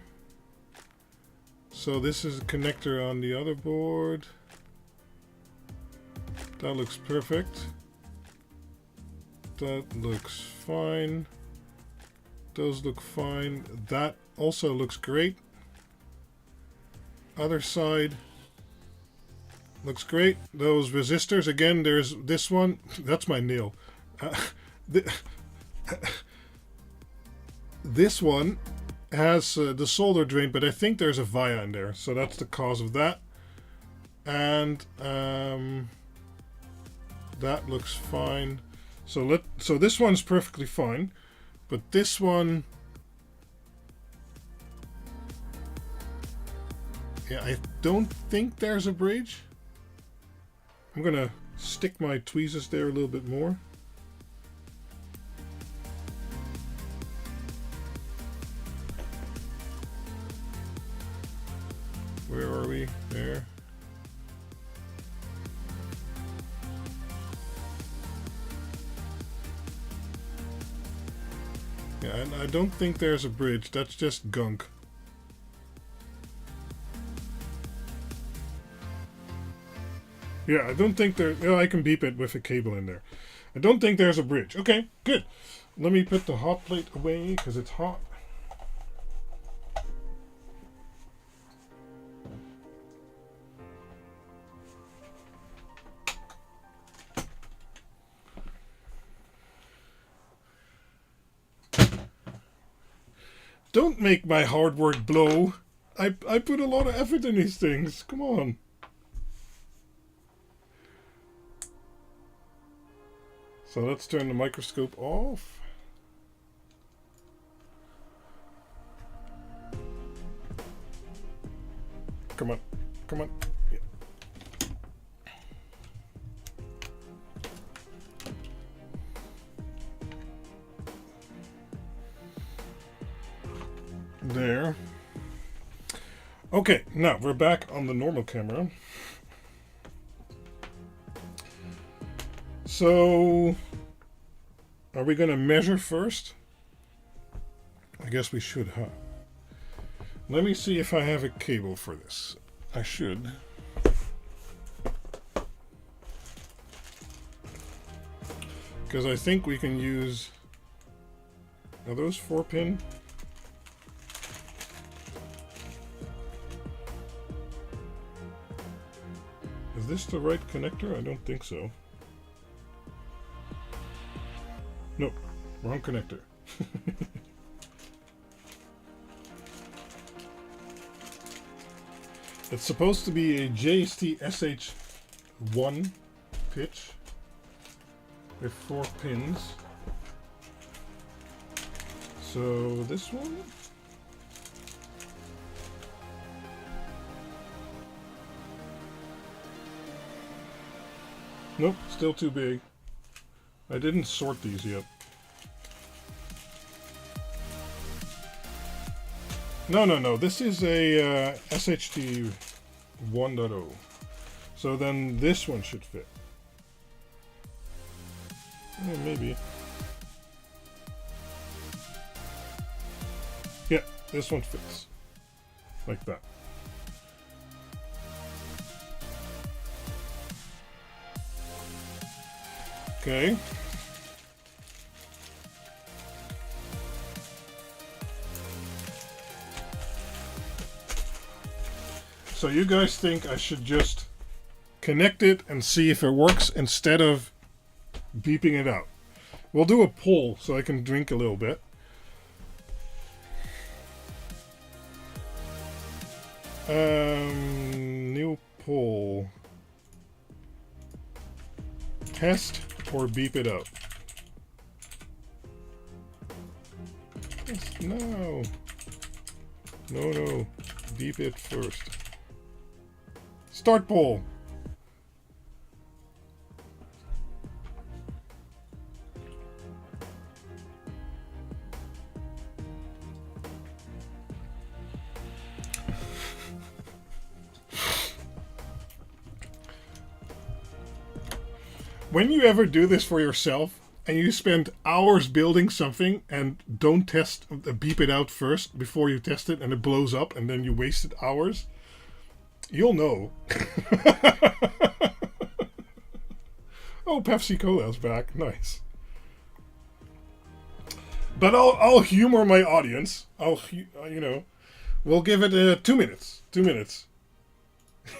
Speaker 1: So this is a connector on the other board. That looks perfect. That looks fine. Those look fine. That also looks great. Other side looks great. Those resistors, again, there's this one. That's my nail. This one has the solder drain, but I think there's a via in there. So that's the cause of that. And that looks fine. So this one's perfectly fine, but this one, yeah, I don't think there's a bridge. I'm gonna stick my tweezers there a little bit more. Where are we? There. Yeah, and I don't think there's a bridge. That's just gunk. Yeah, I don't think there... Oh, I can beep it with a cable in there. I don't think there's a bridge. Okay, good. Let me put the hot plate away because it's hot. Don't make my hard work blow. I put a lot of effort in these things. Come on. So let's turn the microscope off. Come on. Come on. Yeah. There. Okay, now we're back on the normal camera. So, are we going to measure first? I guess we should, huh? Let me see if I have a cable for this. I should. Because I think we can use... Are those 4-pin? Is this the right connector? I don't think so. Nope, wrong connector. It's supposed to be a JST SH1 pitch with 4 pins. So this one? Nope, still too big. I didn't sort these yet. No, this is a SHT 1.0. So then this one should fit. Yeah, maybe. Yeah, this one fits. Like that. Okay. So you guys think I should just connect it and see if it works instead of beeping it out? We'll do a poll so I can drink a little bit. New pull. Test or beep it out? No. No. Beep it first. Start poll. When you ever do this for yourself and you spend hours building something and don't test, beep it out first before you test it and it blows up and then you wasted hours, you'll know. Oh, Pepsi Cola's back. Nice. But I'll humor my audience. We'll give it 2 minutes. 2 minutes.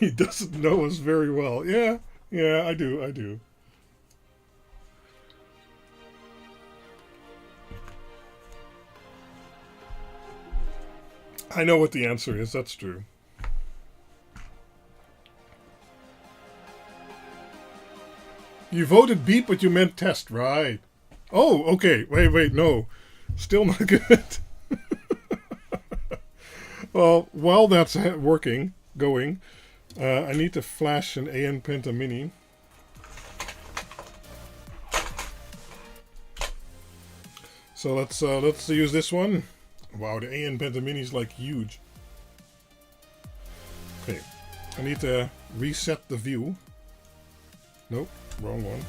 Speaker 1: He doesn't know us very well. Yeah, I do. I know what the answer is. That's true. You voted beep, but you meant test, right? Oh, okay. Wait, no. Still not good. Well, while that's going, I need to flash an AN Penta Mini. So let's use this one. Wow, the AN Penta Mini is like huge. Okay, I need to reset the view. Nope, wrong one.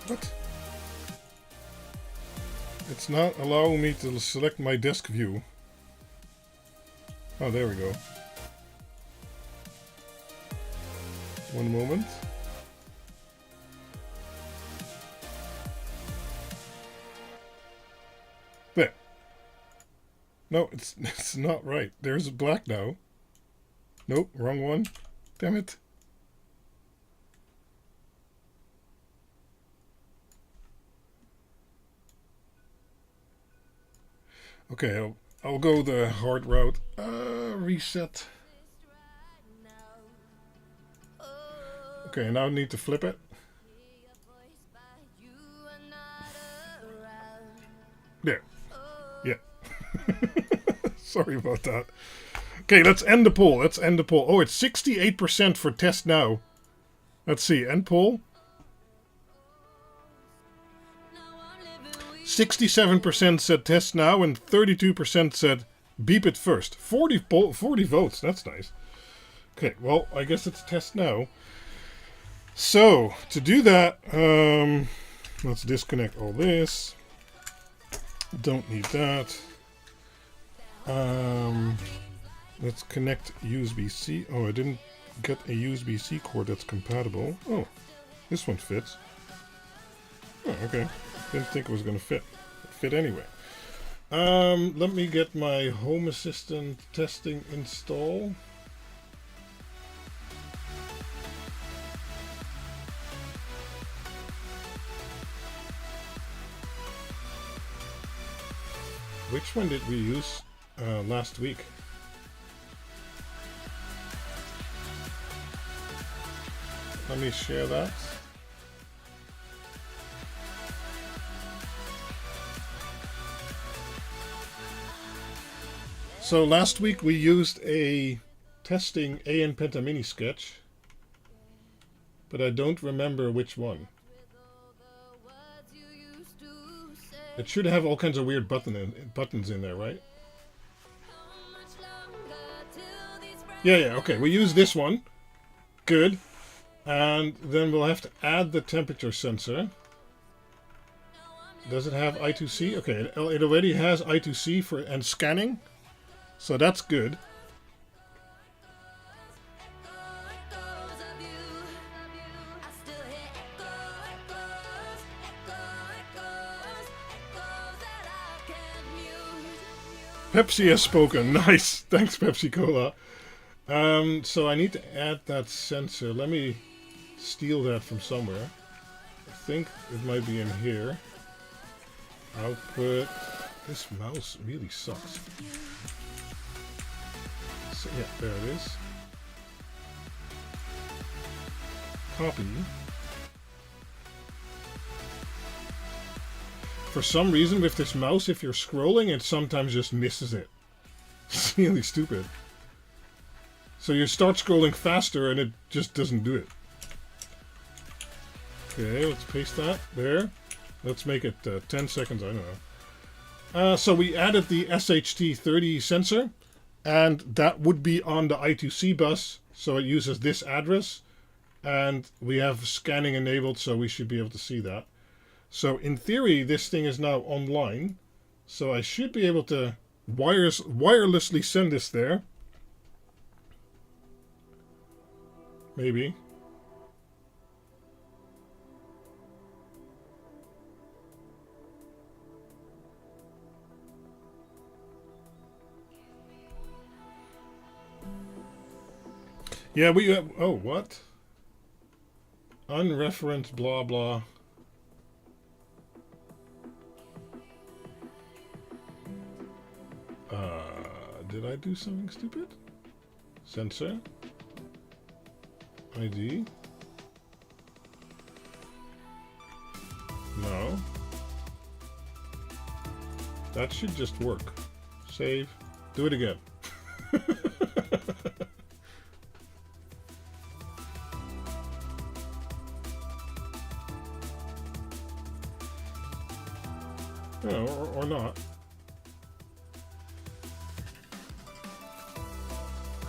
Speaker 1: What? It's not allowing me to select my desk view. Oh, there we go. One moment. There. No, it's not right. There's a black now. Nope, wrong one. Damn it. Okay, I'll go the hard route. Reset. Okay, now I need to flip it. There. Yeah. Sorry about that. Okay, let's end the poll. Oh, it's 68% for test now. Let's see, end poll. 67% said test now and 32% said beep it first. 40 votes, that's nice. Okay, well, I guess it's test now. So, to do that, let's disconnect all this. Don't need that. Let's connect USB-C. Oh, I didn't get a USB-C cord that's compatible. Oh, this one fits. Oh, okay. Didn't think it was going to fit. It fit anyway. Let me get my Home Assistant testing install. Which one did we use last week? Let me share that. So last week we used a testing AN Penta Mini sketch, but I don't remember which one. It should have all kinds of weird buttons in there, right? Yeah, okay. We use this one. Good. And then we'll have to add the temperature sensor. Does it have I2C? Okay, it already has I2C and scanning. So that's good. Pepsi has spoken. Nice. Thanks, Pepsi Cola. So I need to add that sensor. Let me steal that from somewhere. I think it might be in here. Output. This mouse really sucks. So, yeah, there it is. Copy. For some reason with this mouse, if you're scrolling, it sometimes just misses it. It's really stupid. So you start scrolling faster and it just doesn't do it. Okay, let's paste that there. Let's make it 10 seconds, I don't know. So we added the SHT30 sensor, and that would be on the I2C bus, so it uses this address, and we have scanning enabled, so we should be able to see that. So in theory, this thing is now online, so I should be able to wirelessly send this there. Maybe. Yeah, we... oh, what? Unreferenced blah blah. Did I do something stupid? Sensor. ID. No. That should just work. Save. Do it again. No, or not.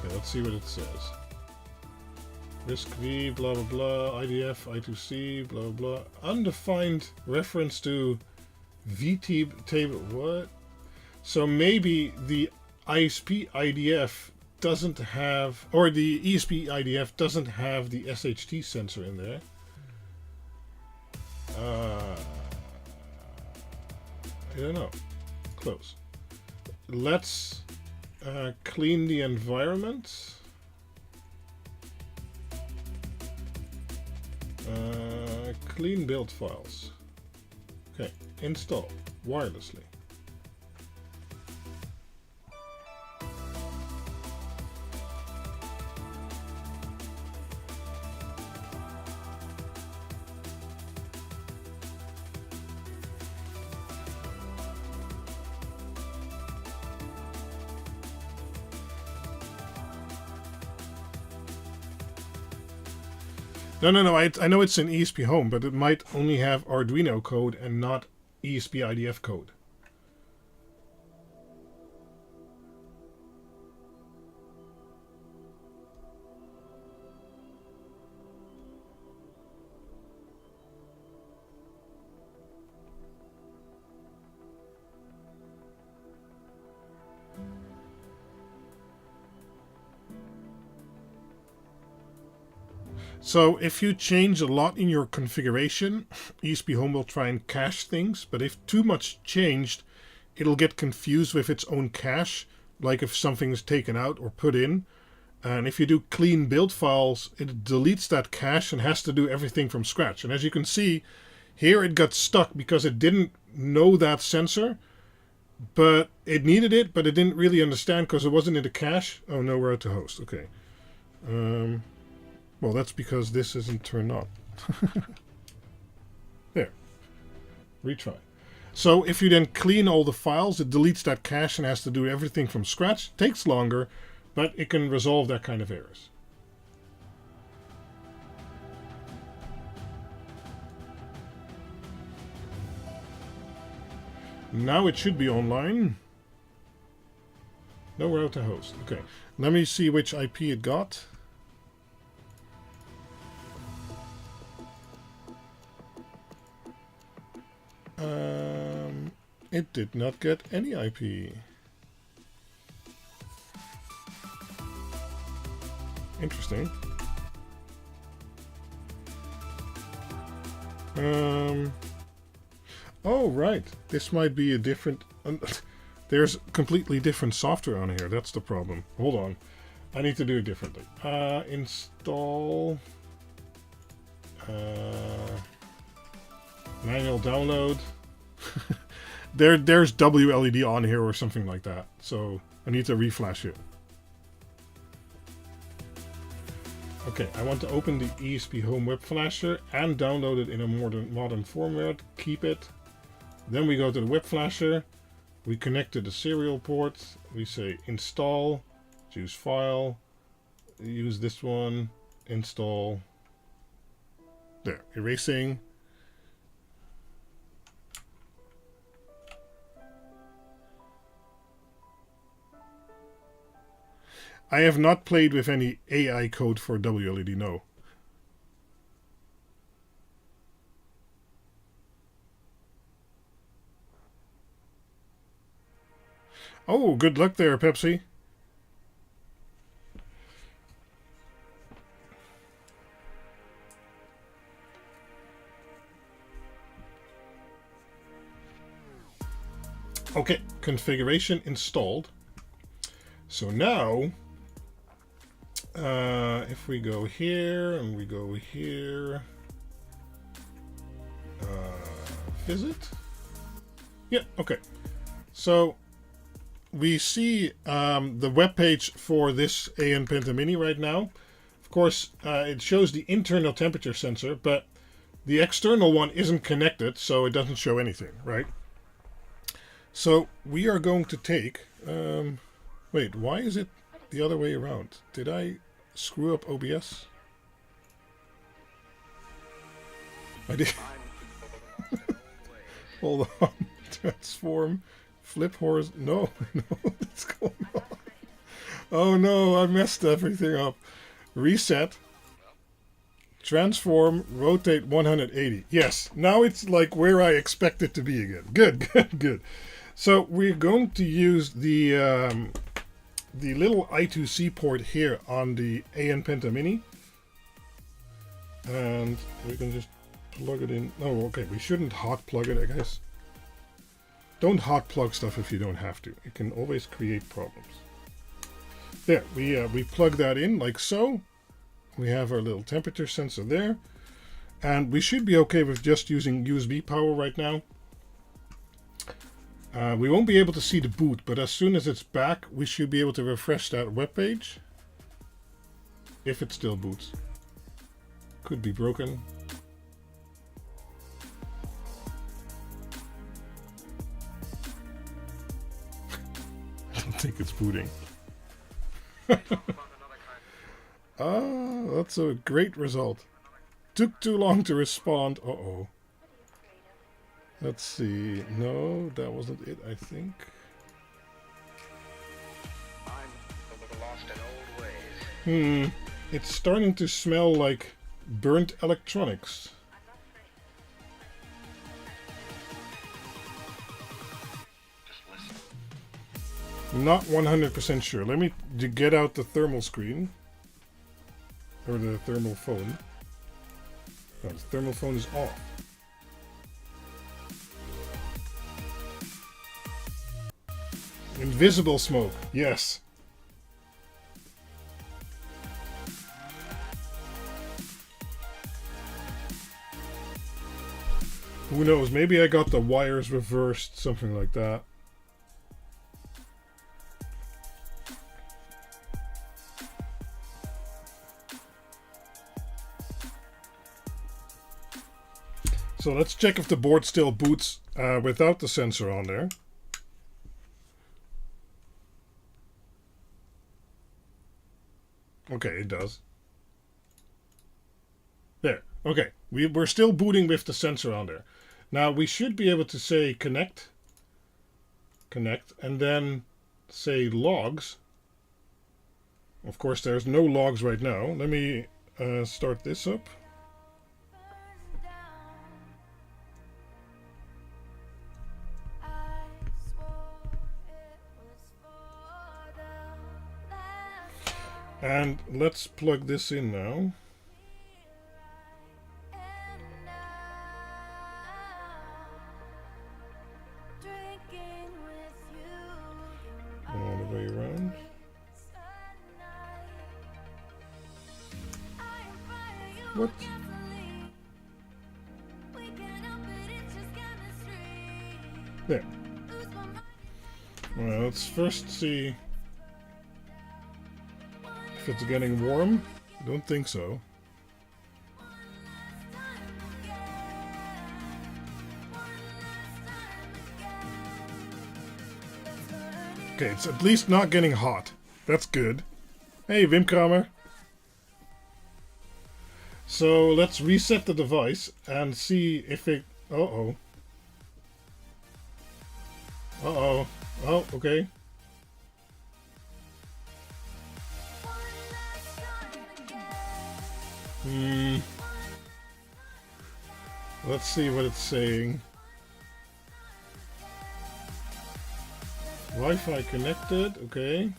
Speaker 1: Okay, let's see what it says. Risk V, blah blah blah, IDF, I2C, blah blah blah. Undefined reference to VT table. What? So maybe the ISP IDF doesn't have, or the ESP IDF doesn't have the SHT sensor in there. I don't know. Close. Let's clean the environment. Clean build files. Okay, install wirelessly. No. I know it's in ESP Home, but it might only have Arduino code and not ESP IDF code. So if you change a lot in your configuration, ESP Home will try and cache things, but if too much changed, it'll get confused with its own cache, like if something is taken out or put in. And if you do clean build files, it deletes that cache and has to do everything from scratch. And as you can see, here it got stuck because it didn't know that sensor, but it needed it, but it didn't really understand because it wasn't in the cache. Oh no, we're at the host. Okay. Well, that's because this isn't turned on. There. Retry. So if you then clean all the files, it deletes that cache and has to do everything from scratch. Takes longer, but it can resolve that kind of errors. Now it should be online. No, we're out to host. Okay. Let me see which IP it got. It did not get any IP. Interesting. Oh, right. This might be a different... there's completely different software on here. That's the problem. Hold on. I need to do it differently. Install... Manual download. There's WLED on here or something like that. So I need to reflash it. Okay, I want to open the ESP Home Web Flasher and download it in a modern format. Keep it. Then we go to the Web Flasher. We connect to the serial port. We say install. Choose file. Use this one. Install. There. Erasing. I have not played with any AI code for WLED, no. Oh, good luck there, Pepsi. Okay, configuration installed. So now, if we go here and we go here, visit. Yeah, okay. So we see the web page for this AN Penta Mini right now. Of course, it shows the internal temperature sensor, but the external one isn't connected, so it doesn't show anything, right? So we are going to take... wait, why is it the other way around? Did I screw up OBS? I did. Hold on. Transform. Flip horse. No, no, what's going on? Oh no, I messed everything up. Reset. Transform. Rotate 180. Yes, now it's like where I expect it to be again. Good, good, good. So we're going to use the little I2C port here on the AN Penta Mini. And we can just plug it in. Oh, okay, we shouldn't hot plug it, I guess. Don't hot plug stuff if you don't have to. It can always create problems. There, we plug that in like so. We have our little temperature sensor there. And we should be okay with just using USB power right now. We won't be able to see the boot, but as soon as it's back, we should be able to refresh that web page. If it still boots. Could be broken. I don't think it's booting. Ah, that's a great result. Took too long to respond. Uh-oh. Let's see. No, that wasn't it, I think. It's starting to smell like burnt electronics. Not 100% sure. Let me get out the thermal screen. Or the thermal phone. No, the thermal phone is off. Invisible smoke, yes. Who knows, maybe I got the wires reversed, something like that. So let's check if the board still boots without the sensor on there. Okay, it does. There. Okay, we're still booting with the sensor on there. Now we should be able to say connect, and then say logs. Of course, there's no logs right now. Let me start this up. And let's plug this in now. All the way around. What? There. Well, let's first see if it's getting warm. I don't think so. Okay, it's at least not getting hot. That's good. Hey, Wim Kramer. So let's reset the device and see if it... Uh-oh. Uh-oh. Oh, okay. Let's see what it's saying. Wi-Fi connected, okay.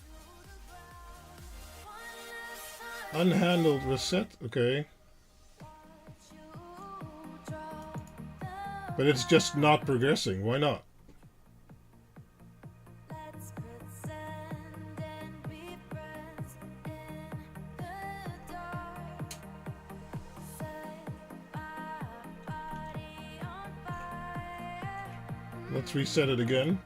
Speaker 1: Unhandled reset, okay. But it's just not progressing. Why not? Let's reset it again.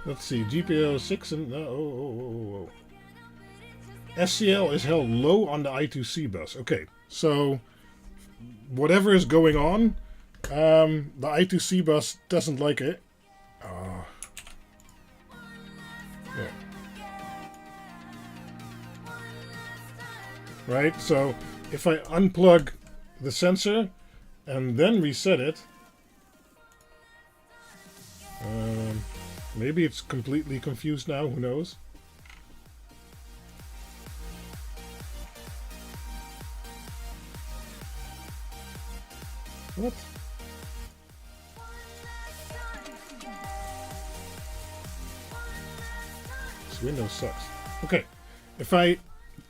Speaker 1: Let's see, GPIO 6 and... SCL is held low on the I2C bus. Okay, so whatever is going on, the I2C bus doesn't like it. Yeah. Right, so if I unplug the sensor and then reset it, maybe it's completely confused now, who knows? What? This Windows sucks. Okay, if I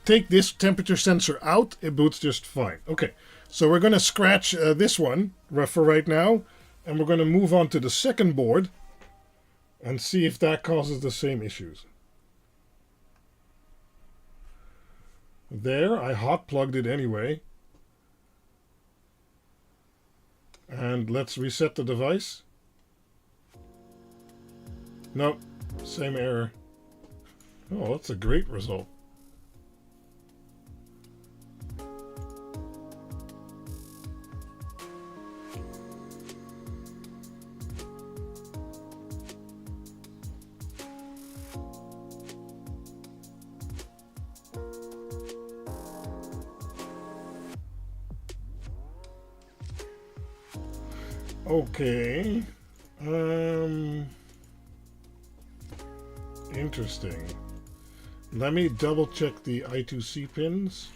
Speaker 1: take this temperature sensor out, it boots just fine. Okay, so we're going to scratch this one for right now, and we're going to move on to the second board and see if that causes the same issues. There, I hot plugged it anyway. And let's reset the device. Nope, same error. Oh, that's a great result. Okay. Interesting. Let me double check the I2C pins.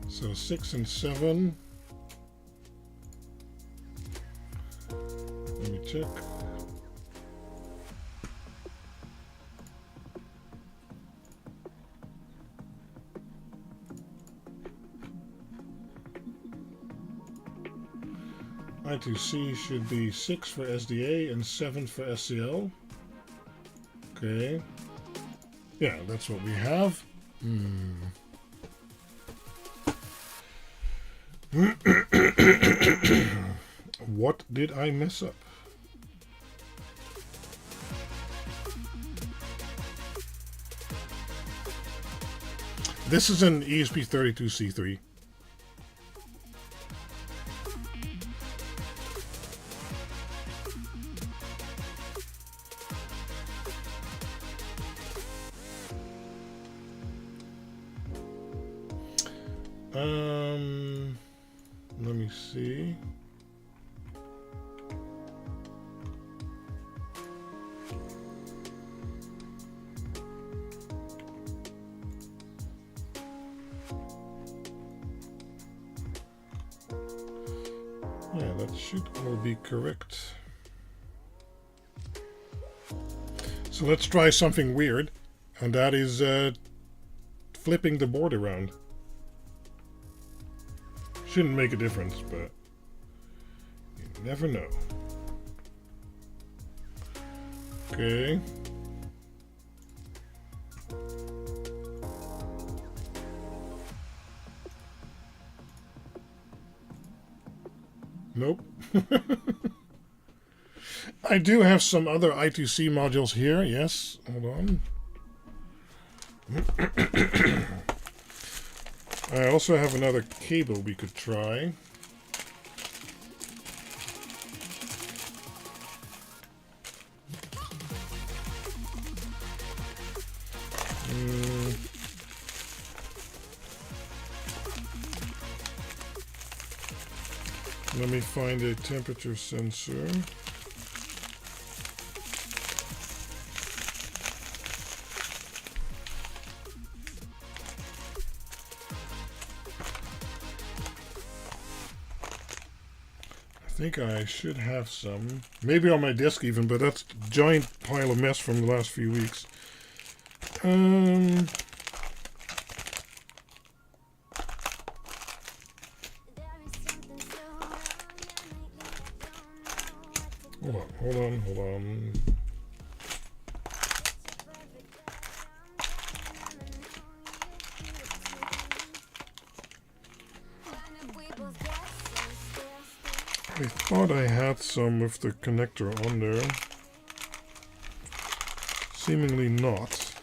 Speaker 1: So 6 and 7. Let me check. I2C should be 6 for SDA and 7 for SCL. Okay. Yeah, that's what we have. What did I mess up? This is an ESP32C3. Let me see. Yeah, that should all be correct. So let's try something weird, and that is flipping the board around. Shouldn't make a difference, but you never know. Okay. Nope. I do have some other I2C modules here. Yes, hold on. I also have another cable we could try. Let me find a temperature sensor. I think I should have some. Maybe on my desk even, but that's a giant pile of mess from the last few weeks. Hold on. I thought I had some with the connector on there. Seemingly not.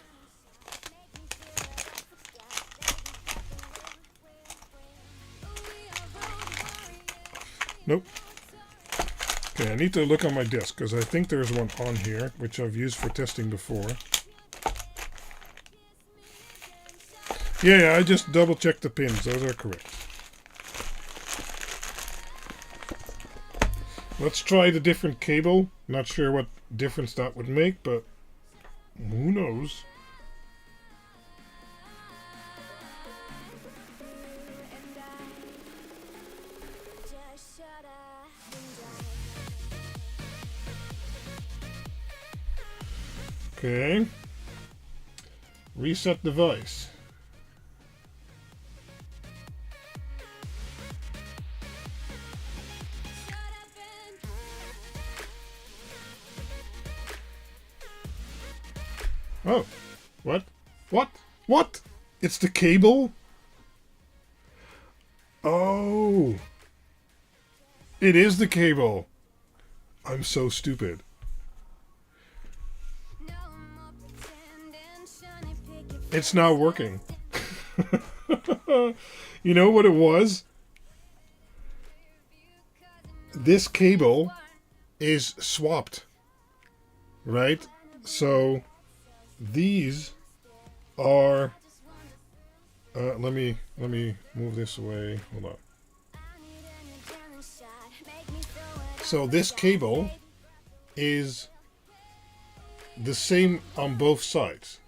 Speaker 1: Nope. Okay, I need to look on my desk because I think there's one on here, which I've used for testing before. Yeah, I just double checked the pins. Those are correct. Let's try the different cable. Not sure what difference that would make, but who knows? Okay. Reset device. Oh. What? What? What? It's the cable? Oh. It is the cable. I'm so stupid. It's now working. You know what it was? This cable is swapped. Right? So these are let me move this away. Hold on. So this cable is the same on both sides.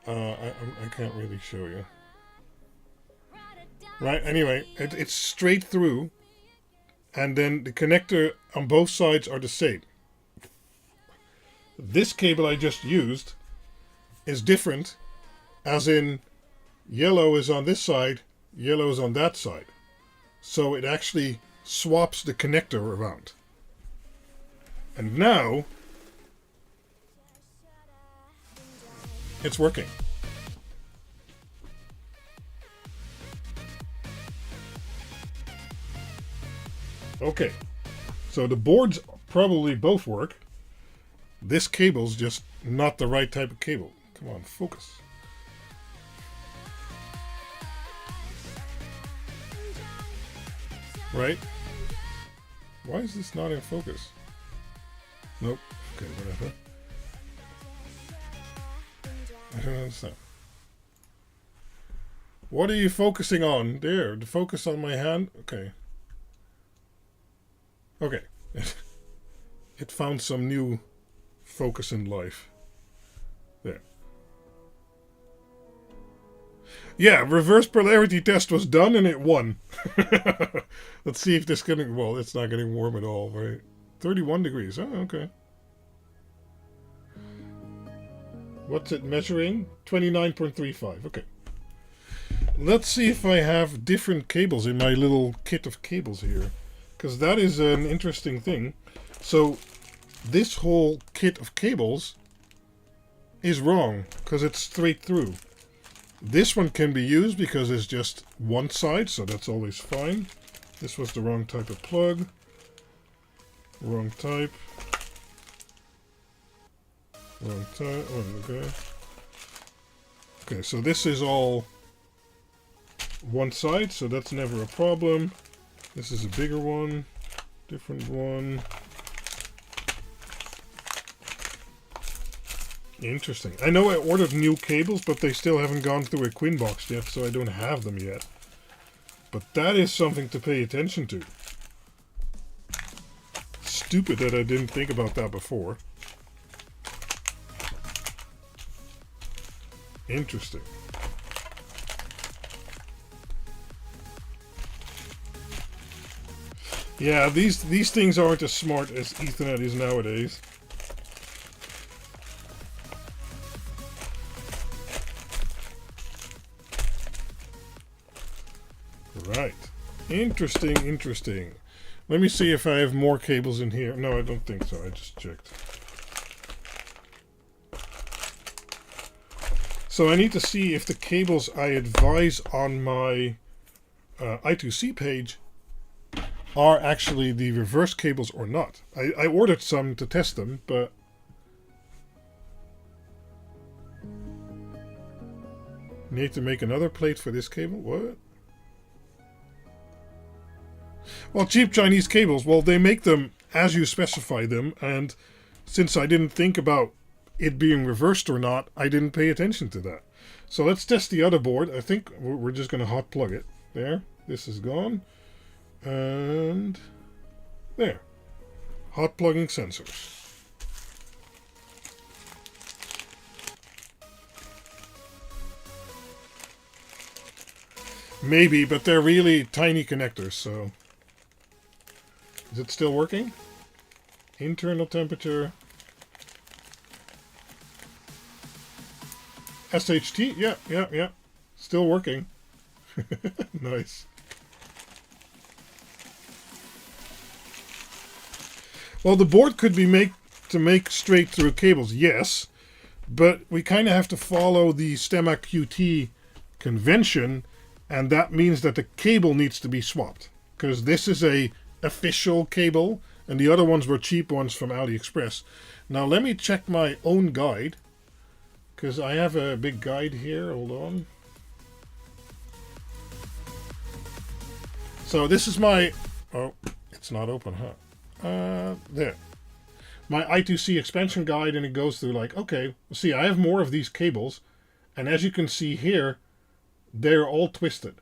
Speaker 1: I can't really show you. Right, anyway, it's straight through, and then the connector on both sides are the same. This cable I just used is different, as in yellow is on this side, yellow is on that side. So it actually swaps the connector around. And now it's working. Okay, so the boards probably both work. This cable's just not the right type of cable. Come on, focus. Right? Why is this not in focus? Nope. Okay, whatever. I don't understand. What are you focusing on? There, the focus on my hand? Okay. Okay. It found some new focus in life. There. Yeah, reverse polarity test was done and it won. Let's see if this getting, well, it's not getting warm at all, right? 31 degrees. Oh, okay. What's it measuring? 29.35. Okay. Let's see if I have different cables in my little kit of cables here. Because that is an interesting thing. So this whole kit of cables is wrong because it's straight through. This one can be used because it's just one side, so that's always fine. This was the wrong type of plug. Wrong type. Wrong type. Oh, okay. Okay, so this is all one side, so that's never a problem. This is a bigger one. Different one. Interesting. I know I ordered new cables, but they still haven't gone through a Quinn box yet, so I don't have them yet. But that is something to pay attention to. Stupid that I didn't think about that before. Interesting. Yeah, these things aren't as smart as Ethernet is nowadays. Right. Interesting, interesting. Let me see if I have more cables in here. No, I don't think so. I just checked. So I need to see if the cables I advise on my I2C page are actually the reverse cables or not. I ordered some to test them, but need to make another plate for this cable? What? Well, cheap Chinese cables, well, they make them as you specify them, and since I didn't think about it being reversed or not, I didn't pay attention to that. So let's test the other board. I think we're just going to hot plug it. There, this is gone. And there. Hot plugging sensors. Maybe, but they're really tiny connectors, so... Is it still working? Internal temperature. SHT? Yeah. Still working. Nice. Well, the board could be make straight through cables, yes. But we kind of have to follow the Stemma QT convention, and that means that the cable needs to be swapped. Because this is a official cable, and the other ones were cheap ones from AliExpress. Now let me check my own guide, because I have a big guide here. Hold on. So this is my... Oh, it's not open, huh? There. My I2C expansion guide, and it goes through like, okay, see, I have more of these cables, and as you can see here, they're all twisted.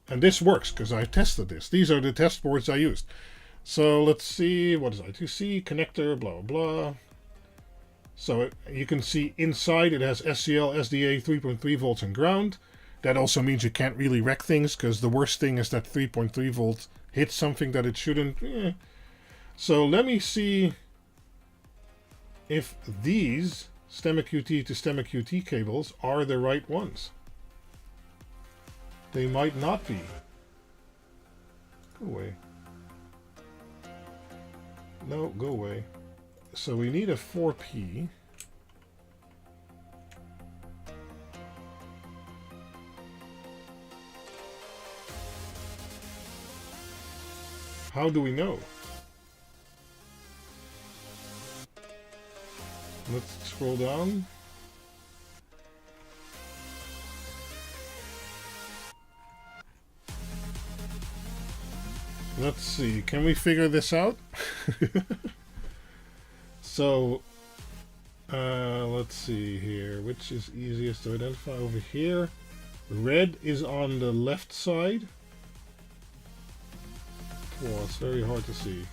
Speaker 1: And this works, because I tested this. These are the test boards I used. So let's see, what is I2C, connector, blah, blah. So you can see inside it has SCL, SDA, 3.3 volts and ground. That also means you can't really wreck things, because the worst thing is that 3.3 volts hits something that it shouldn't. So let me see if these Stemma QT to Stemma QT cables are the right ones. They might not be. Go away. No, go away. So we need a 4P. How do we know? Let's scroll down. Let's see, can we figure this out? So, let's see here. Which is easiest to identify? Over here. Red is on the left side. Well, it's very hard to see.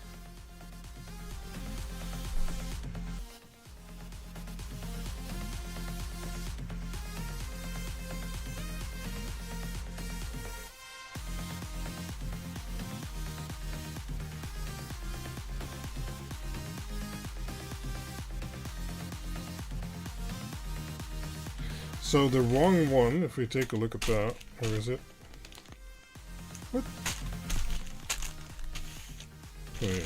Speaker 1: So the wrong one, if we take a look at that, where is it? What? Oh, yeah.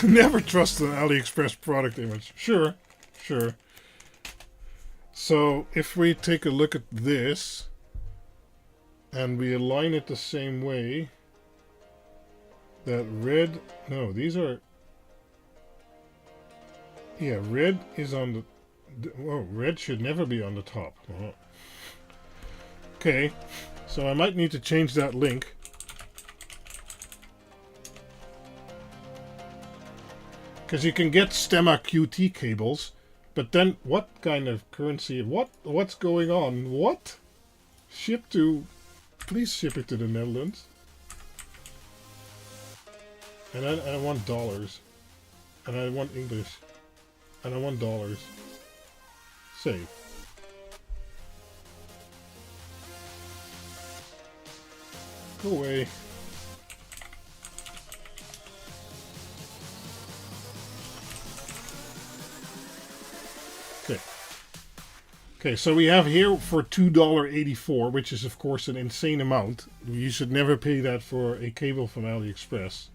Speaker 1: Never trust an AliExpress product image. Sure. So if we take a look at this and we align it the same way, that red, no, these are, yeah, red is on the, oh, red should never be on the top. Oh. Okay, so I might need to change that link. Because you can get Stemma QT cables, but then what kind of currency, what's going on? What? Ship to, please ship it to the Netherlands. And I want dollars. And I want English. And I want dollars. Save. Go away. Okay. Okay, so we have here for $2.84, which is of course an insane amount. You should never pay that for a cable from AliExpress.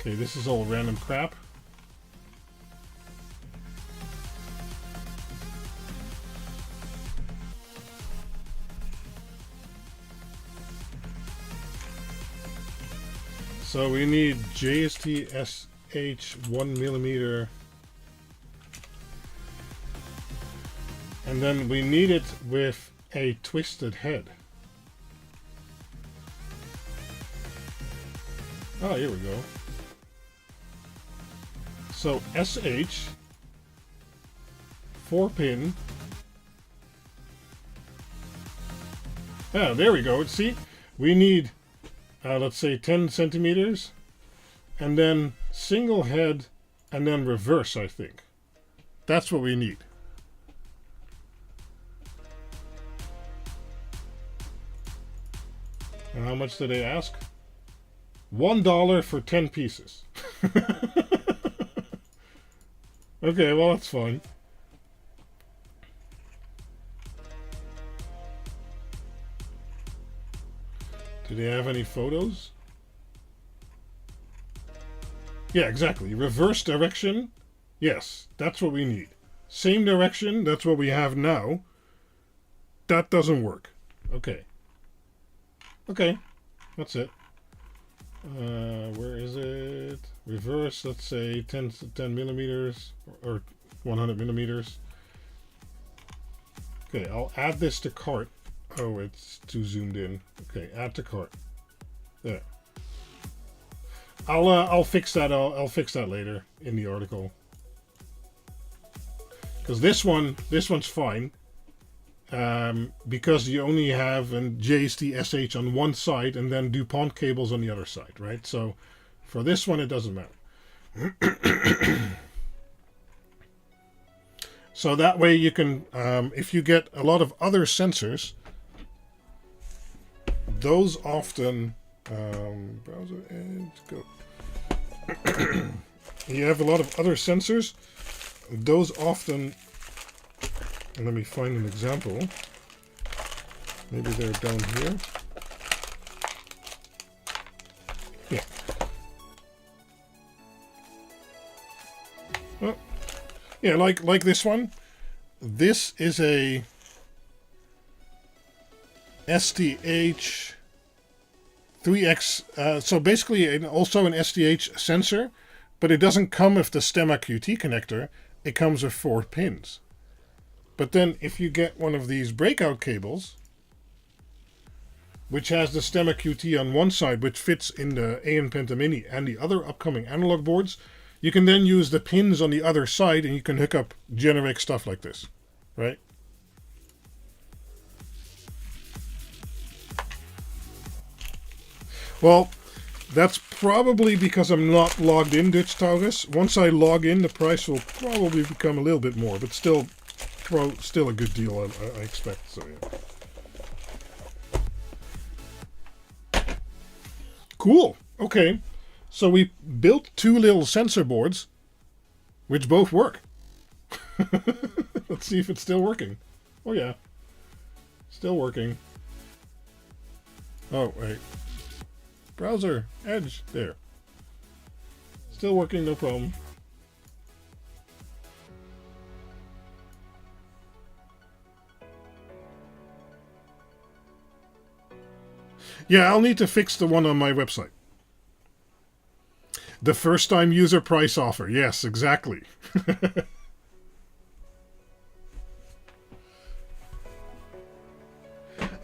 Speaker 1: Okay, this is all random crap. So we need JST SH 1mm. And then we need it with a twisted head. Oh, here we go. So SH 4-pin. Ah, there we go. See, we need, let's say 10 centimeters, and then single head, and then reverse, I think. That's what we need. And how much did they ask? $1 for 10 pieces. Okay, well, that's fine. Do they have any photos? Yeah, exactly. Reverse direction. Yes, that's what we need. Same direction. That's what we have now. That doesn't work. Okay. Okay. That's it. Where is it? Reverse, let's say 10 millimeters or 100 millimeters. Okay, I'll add this to cart. Oh, it's too zoomed in. Okay, add to cart. There. I'll fix that. I'll fix that later in the article. Because this one's fine. Because you only have a JST-SH on one side and then DuPont cables on the other side, right? So for this one, it doesn't matter. So that way you can, if you get a lot of other sensors, those often, browser edge, go. You have a lot of other sensors, those often, let me find an example. Maybe they're down here. Yeah. Oh. Yeah, like this one. This is a STH 3X. So basically, also an STH sensor, but it doesn't come with the Stemma QT connector. It comes with 4 pins. But then if you get one of these breakout cables, which has the Stemma QT on one side, which fits in the AN Penta Mini and the other upcoming analog boards, you can then use the pins on the other side and you can hook up generic stuff like this, right? Well, that's probably because I'm not logged in, Dutch Taurus. Once I log in, the price will probably become a little bit more, but still a good deal, I expect. So yeah. Cool. Okay. So we built 2 little sensor boards, which both work. Let's see if it's still working. Oh yeah. Still working. Oh, wait. Browser. Edge. There. Still working, no problem. Yeah, I'll need to fix the one on my website. The first time user price offer. Yes, exactly. I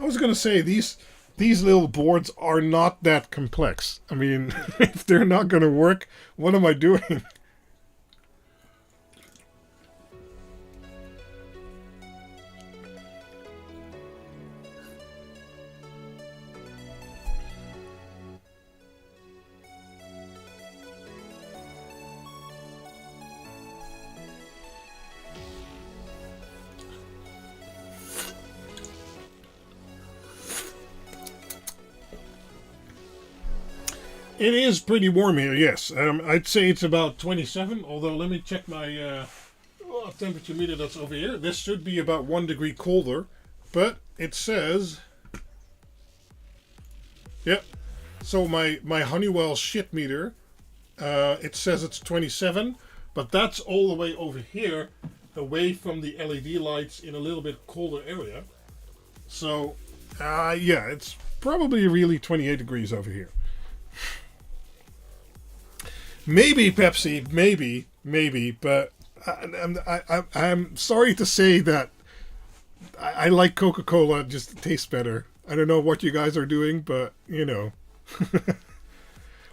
Speaker 1: was going to say, these little boards are not that complex. I mean, if they're not going to work, what am I doing? It is pretty warm here, yes. I'd say it's about 27, although let me check my temperature meter that's over here. This should be about 1 degree colder, but it says... Yep. So my Honeywell shit meter, it says it's 27, but that's all the way over here, away from the LED lights in a little bit colder area. So, yeah, it's probably really 28 degrees over here. Maybe Pepsi, maybe, but I'm sorry to say that I like Coca-Cola. It just tastes better. I don't know what you guys are doing, but you know.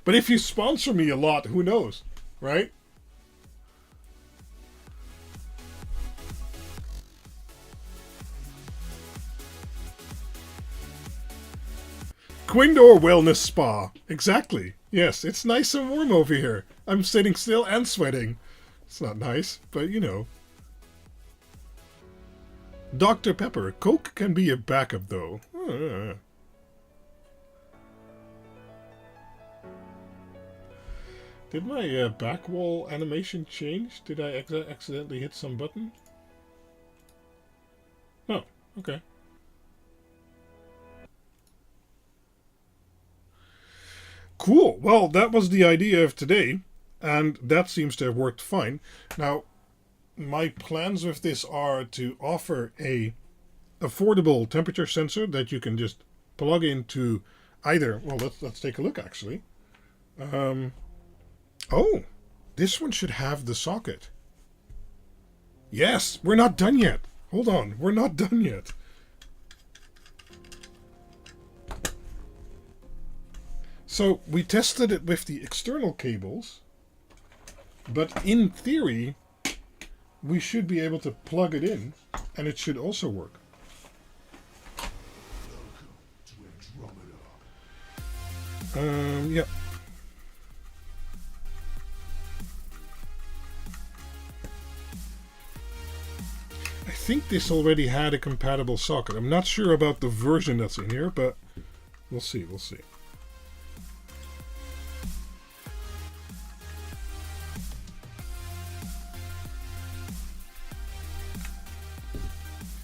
Speaker 1: But if you sponsor me a lot, who knows, right? Quinled Wellness Spa. Exactly. Yes, it's nice and warm over here. I'm sitting still and sweating. It's not nice, but you know. Dr. Pepper. Coke can be a backup, though. Did my back wall animation change? Did I accidentally hit some button? Oh, okay. Cool. Well, that was the idea of today, and that seems to have worked fine. Now, my plans with this are to offer a affordable temperature sensor that you can just plug into either. Well, let's take a look actually. Oh, this one should have the socket. Yes, we're not done yet. Hold on, we're not done yet. So we tested it with the external cables, but in theory, we should be able to plug it in, and it should also work. Yeah. I think this already had a compatible socket. I'm not sure about the version that's in here, but we'll see, we'll see.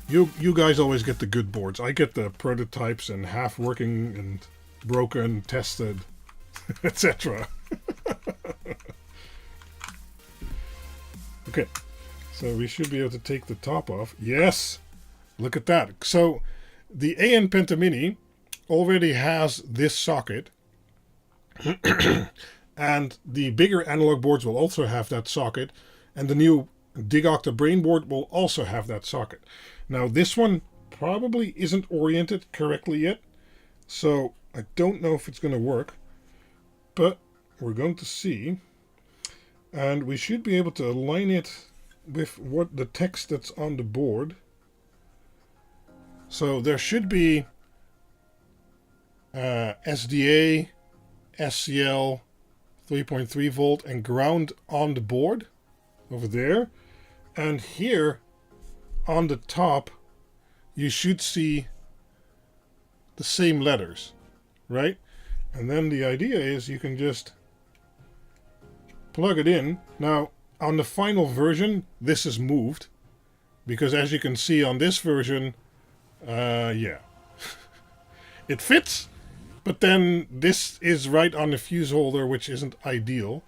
Speaker 1: You guys always get the good boards. I get the prototypes and half working and broken, tested, etc. Okay, so we should be able to take the top off. Yes, look at that. So the AN Penta Mini already has this socket, and the bigger analog boards will also have that socket, and the new DigOcta Brainboard will also have that socket. Now this one probably isn't oriented correctly yet, so I don't know if it's going to work, but we're going to see. And we should be able to align it with what the text that's on the board. So there should be SDA, SCL, 3.3 volt and ground on the board over there. And here on the top, you should see the same letters, right? And then the idea is you can just plug it in. Now, on the final version, this is moved, because as you can see on this version, yeah, it fits, but then this is right on the fuse holder, which isn't ideal.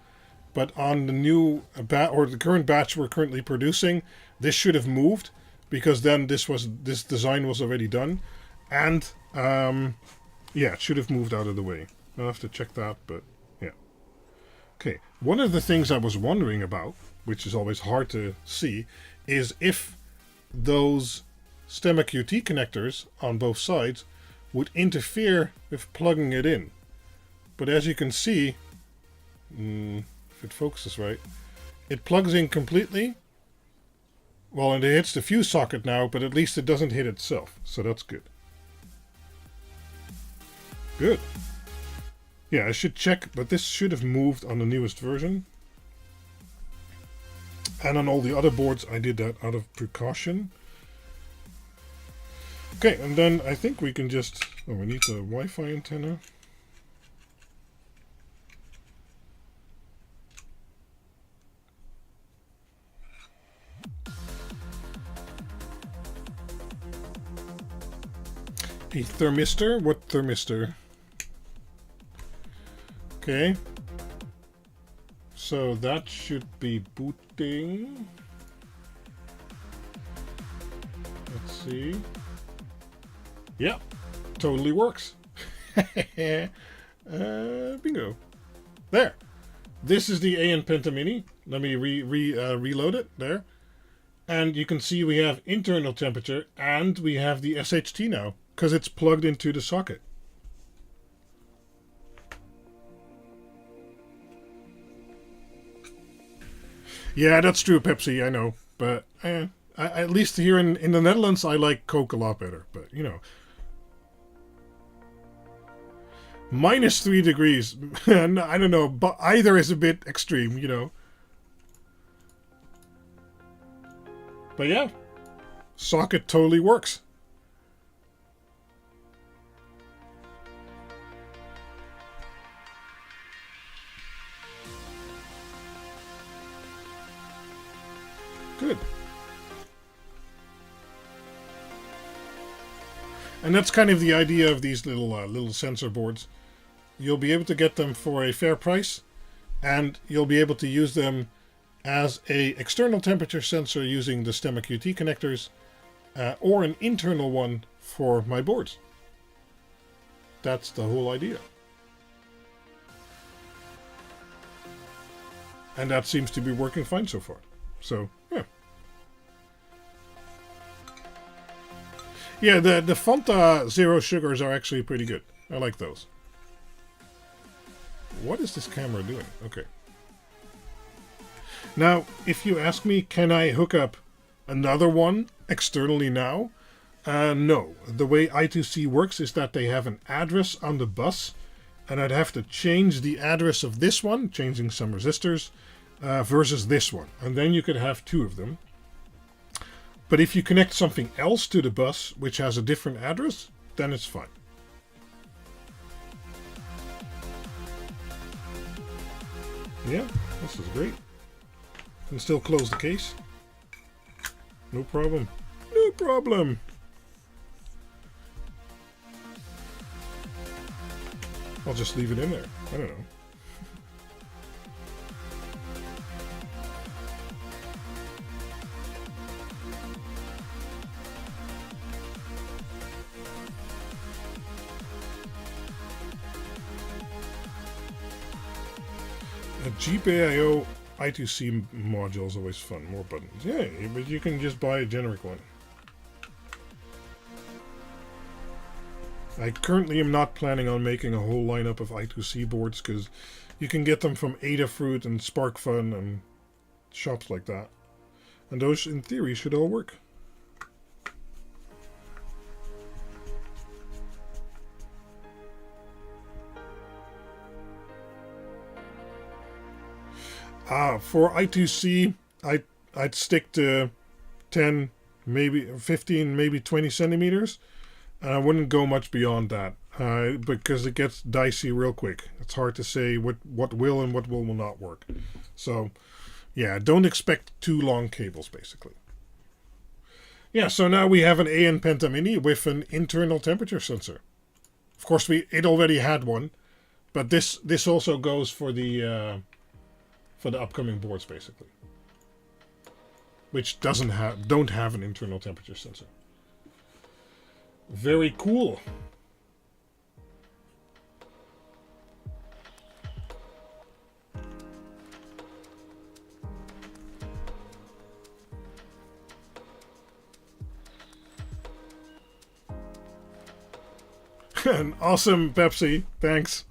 Speaker 1: But on the new or the current batch we're currently producing, this should have moved, because then this design was already done, and yeah, it should have moved out of the way. I'll have to check that, but yeah. Okay, one of the things I was wondering about, which is always hard to see, is if those stemma QT connectors on both sides would interfere with plugging it in. But as you can see, if it focuses right, it plugs in completely. Well, and it hits the fuse socket now, but at least it doesn't hit itself, so that's good. Good. Yeah, I should check, but this should have moved on the newest version. And on all the other boards, I did that out of precaution. Okay, and then I think we can just... Oh, we need the Wi-Fi antenna. A thermistor? What thermistor? Okay. So that should be booting. Let's see. Yeah, totally works. Bingo. There. This is the AN Penta Mini. Let me reload it. There. And you can see we have internal temperature and we have the SHT now, because it's plugged into the socket. Yeah, that's true, Pepsi, I know. But at least here in the Netherlands, I like Coke a lot better. But, you know. -3 degrees. I don't know, but either is a bit extreme, you know. But yeah, socket totally works. Good. And that's kind of the idea of these little sensor boards. You'll be able to get them for a fair price, and you'll be able to use them as a external temperature sensor using the stemma QT connectors, or an internal one for my boards. That's the whole idea. And that seems to be working fine so far. So, yeah. Yeah, the Fanta Zero Sugars are actually pretty good. I like those. What is this camera doing? Okay. Now, if you ask me, can I hook up another one externally now? No. The way I2C works is that they have an address on the bus, and I'd have to change the address of this one, changing some resistors, versus this one. And then you could have two of them. But if you connect something else to the bus, which has a different address, then it's fine. Yeah, this is great. Can still close the case. No problem. No problem. I'll just leave it in there. I don't know. A GPIO I2C module is always fun. More buttons. Yeah, but you can just buy a generic one. I currently am not planning on making a whole lineup of I2C boards because you can get them from Adafruit and SparkFun and shops like that. And those, in theory, should all work. For I2C, I'd stick to 10, maybe 15, maybe 20 centimeters. And I wouldn't go much beyond that, because it gets dicey real quick. It's hard to say what will and what will not work. So, yeah, don't expect too long cables, basically. Yeah, so now we have an AN Penta Mini with an internal temperature sensor. Of course, it already had one, but this also goes for the for the upcoming boards, basically, which don't have an internal temperature sensor. Very cool. An awesome Pepsi, thanks.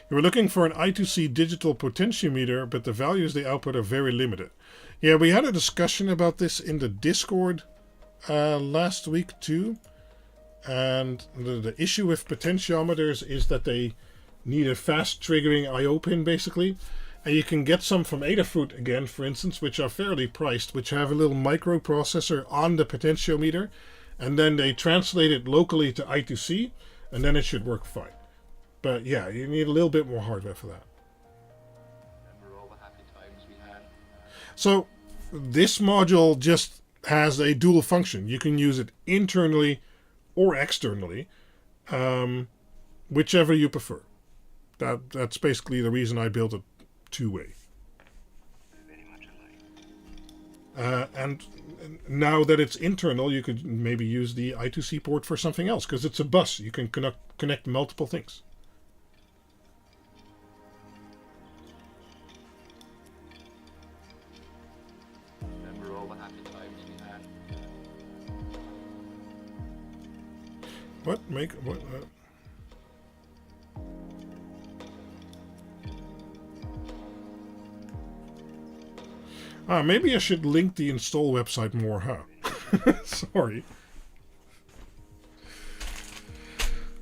Speaker 1: You were looking for an I2C digital potentiometer, but the values they output are very limited. Yeah, we had a discussion about this in the Discord last week too. And the issue with potentiometers is that they need a fast triggering I/O pin, basically. And you can get some from Adafruit again, for instance, which are fairly priced, which have a little microprocessor on the potentiometer, and then they translate it locally to I2C, and then it should work fine. But yeah, you need a little bit more hardware for that.
Speaker 2: Remember all the happy times we had.
Speaker 1: So this module just has a dual function. You can use it internally or externally, whichever you prefer. That's basically the reason I built it two-way. And now that it's internal, you could maybe use the I2C port for something else, because it's a bus. You can connect multiple things.
Speaker 2: Remember all the happy times we had.
Speaker 1: What? Maybe I should link the install website more, huh? Sorry.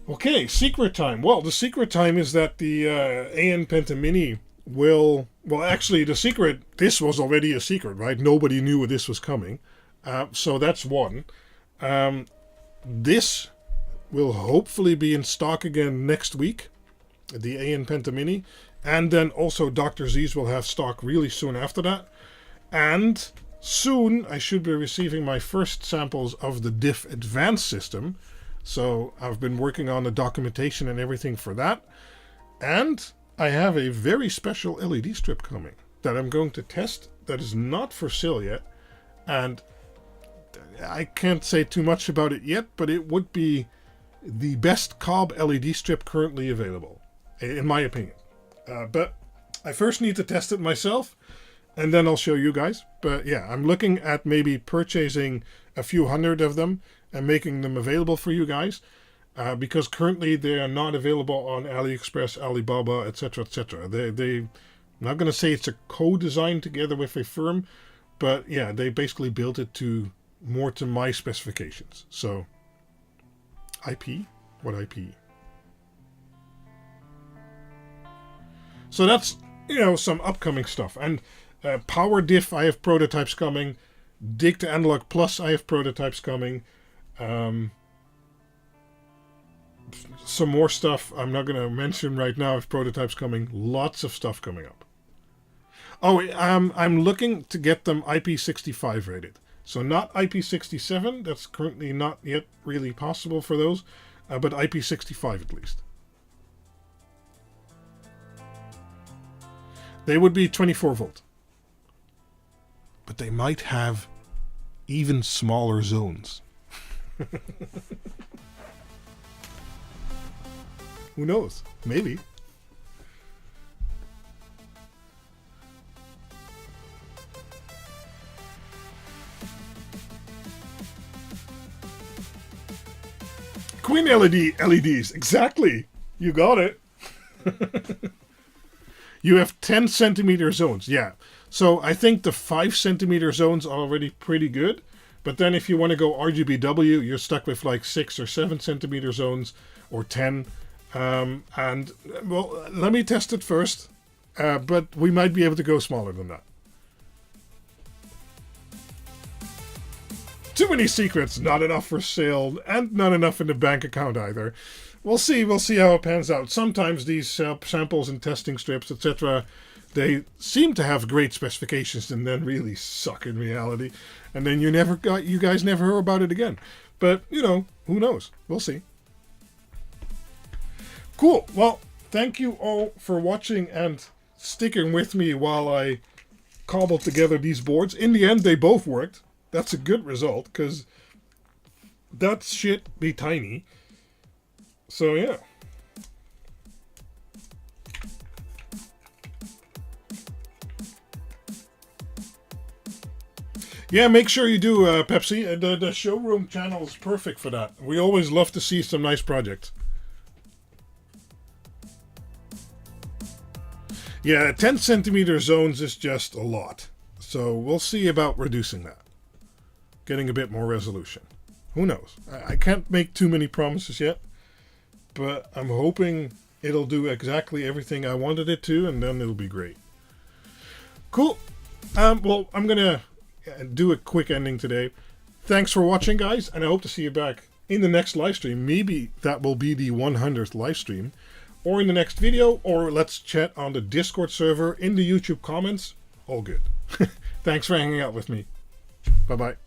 Speaker 1: Okay, secret time. Well, the secret time is that the AN Penta Mini will... Well, actually, the secret... This was already a secret, right? Nobody knew this was coming. So that's one. This will hopefully be in stock again next week. The AN Penta Mini. And then also Dr. Z's will have stock really soon after that. And soon I should be receiving my first samples of the Diff Advanced system. So I've been working on the documentation and everything for that. And I have a very special LED strip coming that I'm going to test that is not for sale yet. And I can't say too much about it yet, but it would be the best cob LED strip currently available, in my opinion. But I first need to test it myself. And then I'll show you guys. But yeah, I'm looking at maybe purchasing a few hundred of them and making them available for you guys. Because currently they are not available on AliExpress, Alibaba, etc., etc. I'm not going to say it's a co-design together with a firm. But yeah, they basically built it more to my specifications. So, IP? What IP? So that's, some upcoming stuff. And Power Diff, I have prototypes coming. Dig to Analog Plus, I have prototypes coming. Some more stuff I'm not going to mention right now. I have prototypes coming. Lots of stuff coming up. Oh, I'm looking to get them IP65 rated. So not IP67. That's currently not yet really possible for those. But IP65 at least. They would be 24 volt. But they might have even smaller zones. Who knows? Maybe. Queen LEDs. Exactly. You got it. You have 10 centimeter zones. Yeah. So I think the 5 centimeter zones are already pretty good. But then if you want to go RGBW, you're stuck with like 6 or 7 centimeter zones or 10. And, well, let me test it first. But we might be able to go smaller than that. Too many secrets, not enough for sale, and not enough in the bank account either. We'll see how it pans out. Sometimes these samples and testing strips, etc., they seem to have great specifications and then really suck in reality. And then you guys never hear about it again. But, who knows? We'll see. Cool. Well, thank you all for watching and sticking with me while I cobbled together these boards. In the end, they both worked. That's a good result, because that shit be tiny. So, yeah. Yeah, make sure you do, Pepsi. The showroom channel is perfect for that. We always love to see some nice projects. Yeah, 10 centimeter zones is just a lot. So we'll see about reducing that. Getting a bit more resolution. Who knows? I can't make too many promises yet. But I'm hoping it'll do exactly everything I wanted it to, and then it'll be great. Cool. Well, I'm going to do a quick ending today. Thanks for watching, guys, and I hope to see you back in the next live stream. Maybe that will be the 100th live stream, or in the next video, or let's chat on the Discord server, in the YouTube comments. All good. Thanks for hanging out with me. Bye-bye.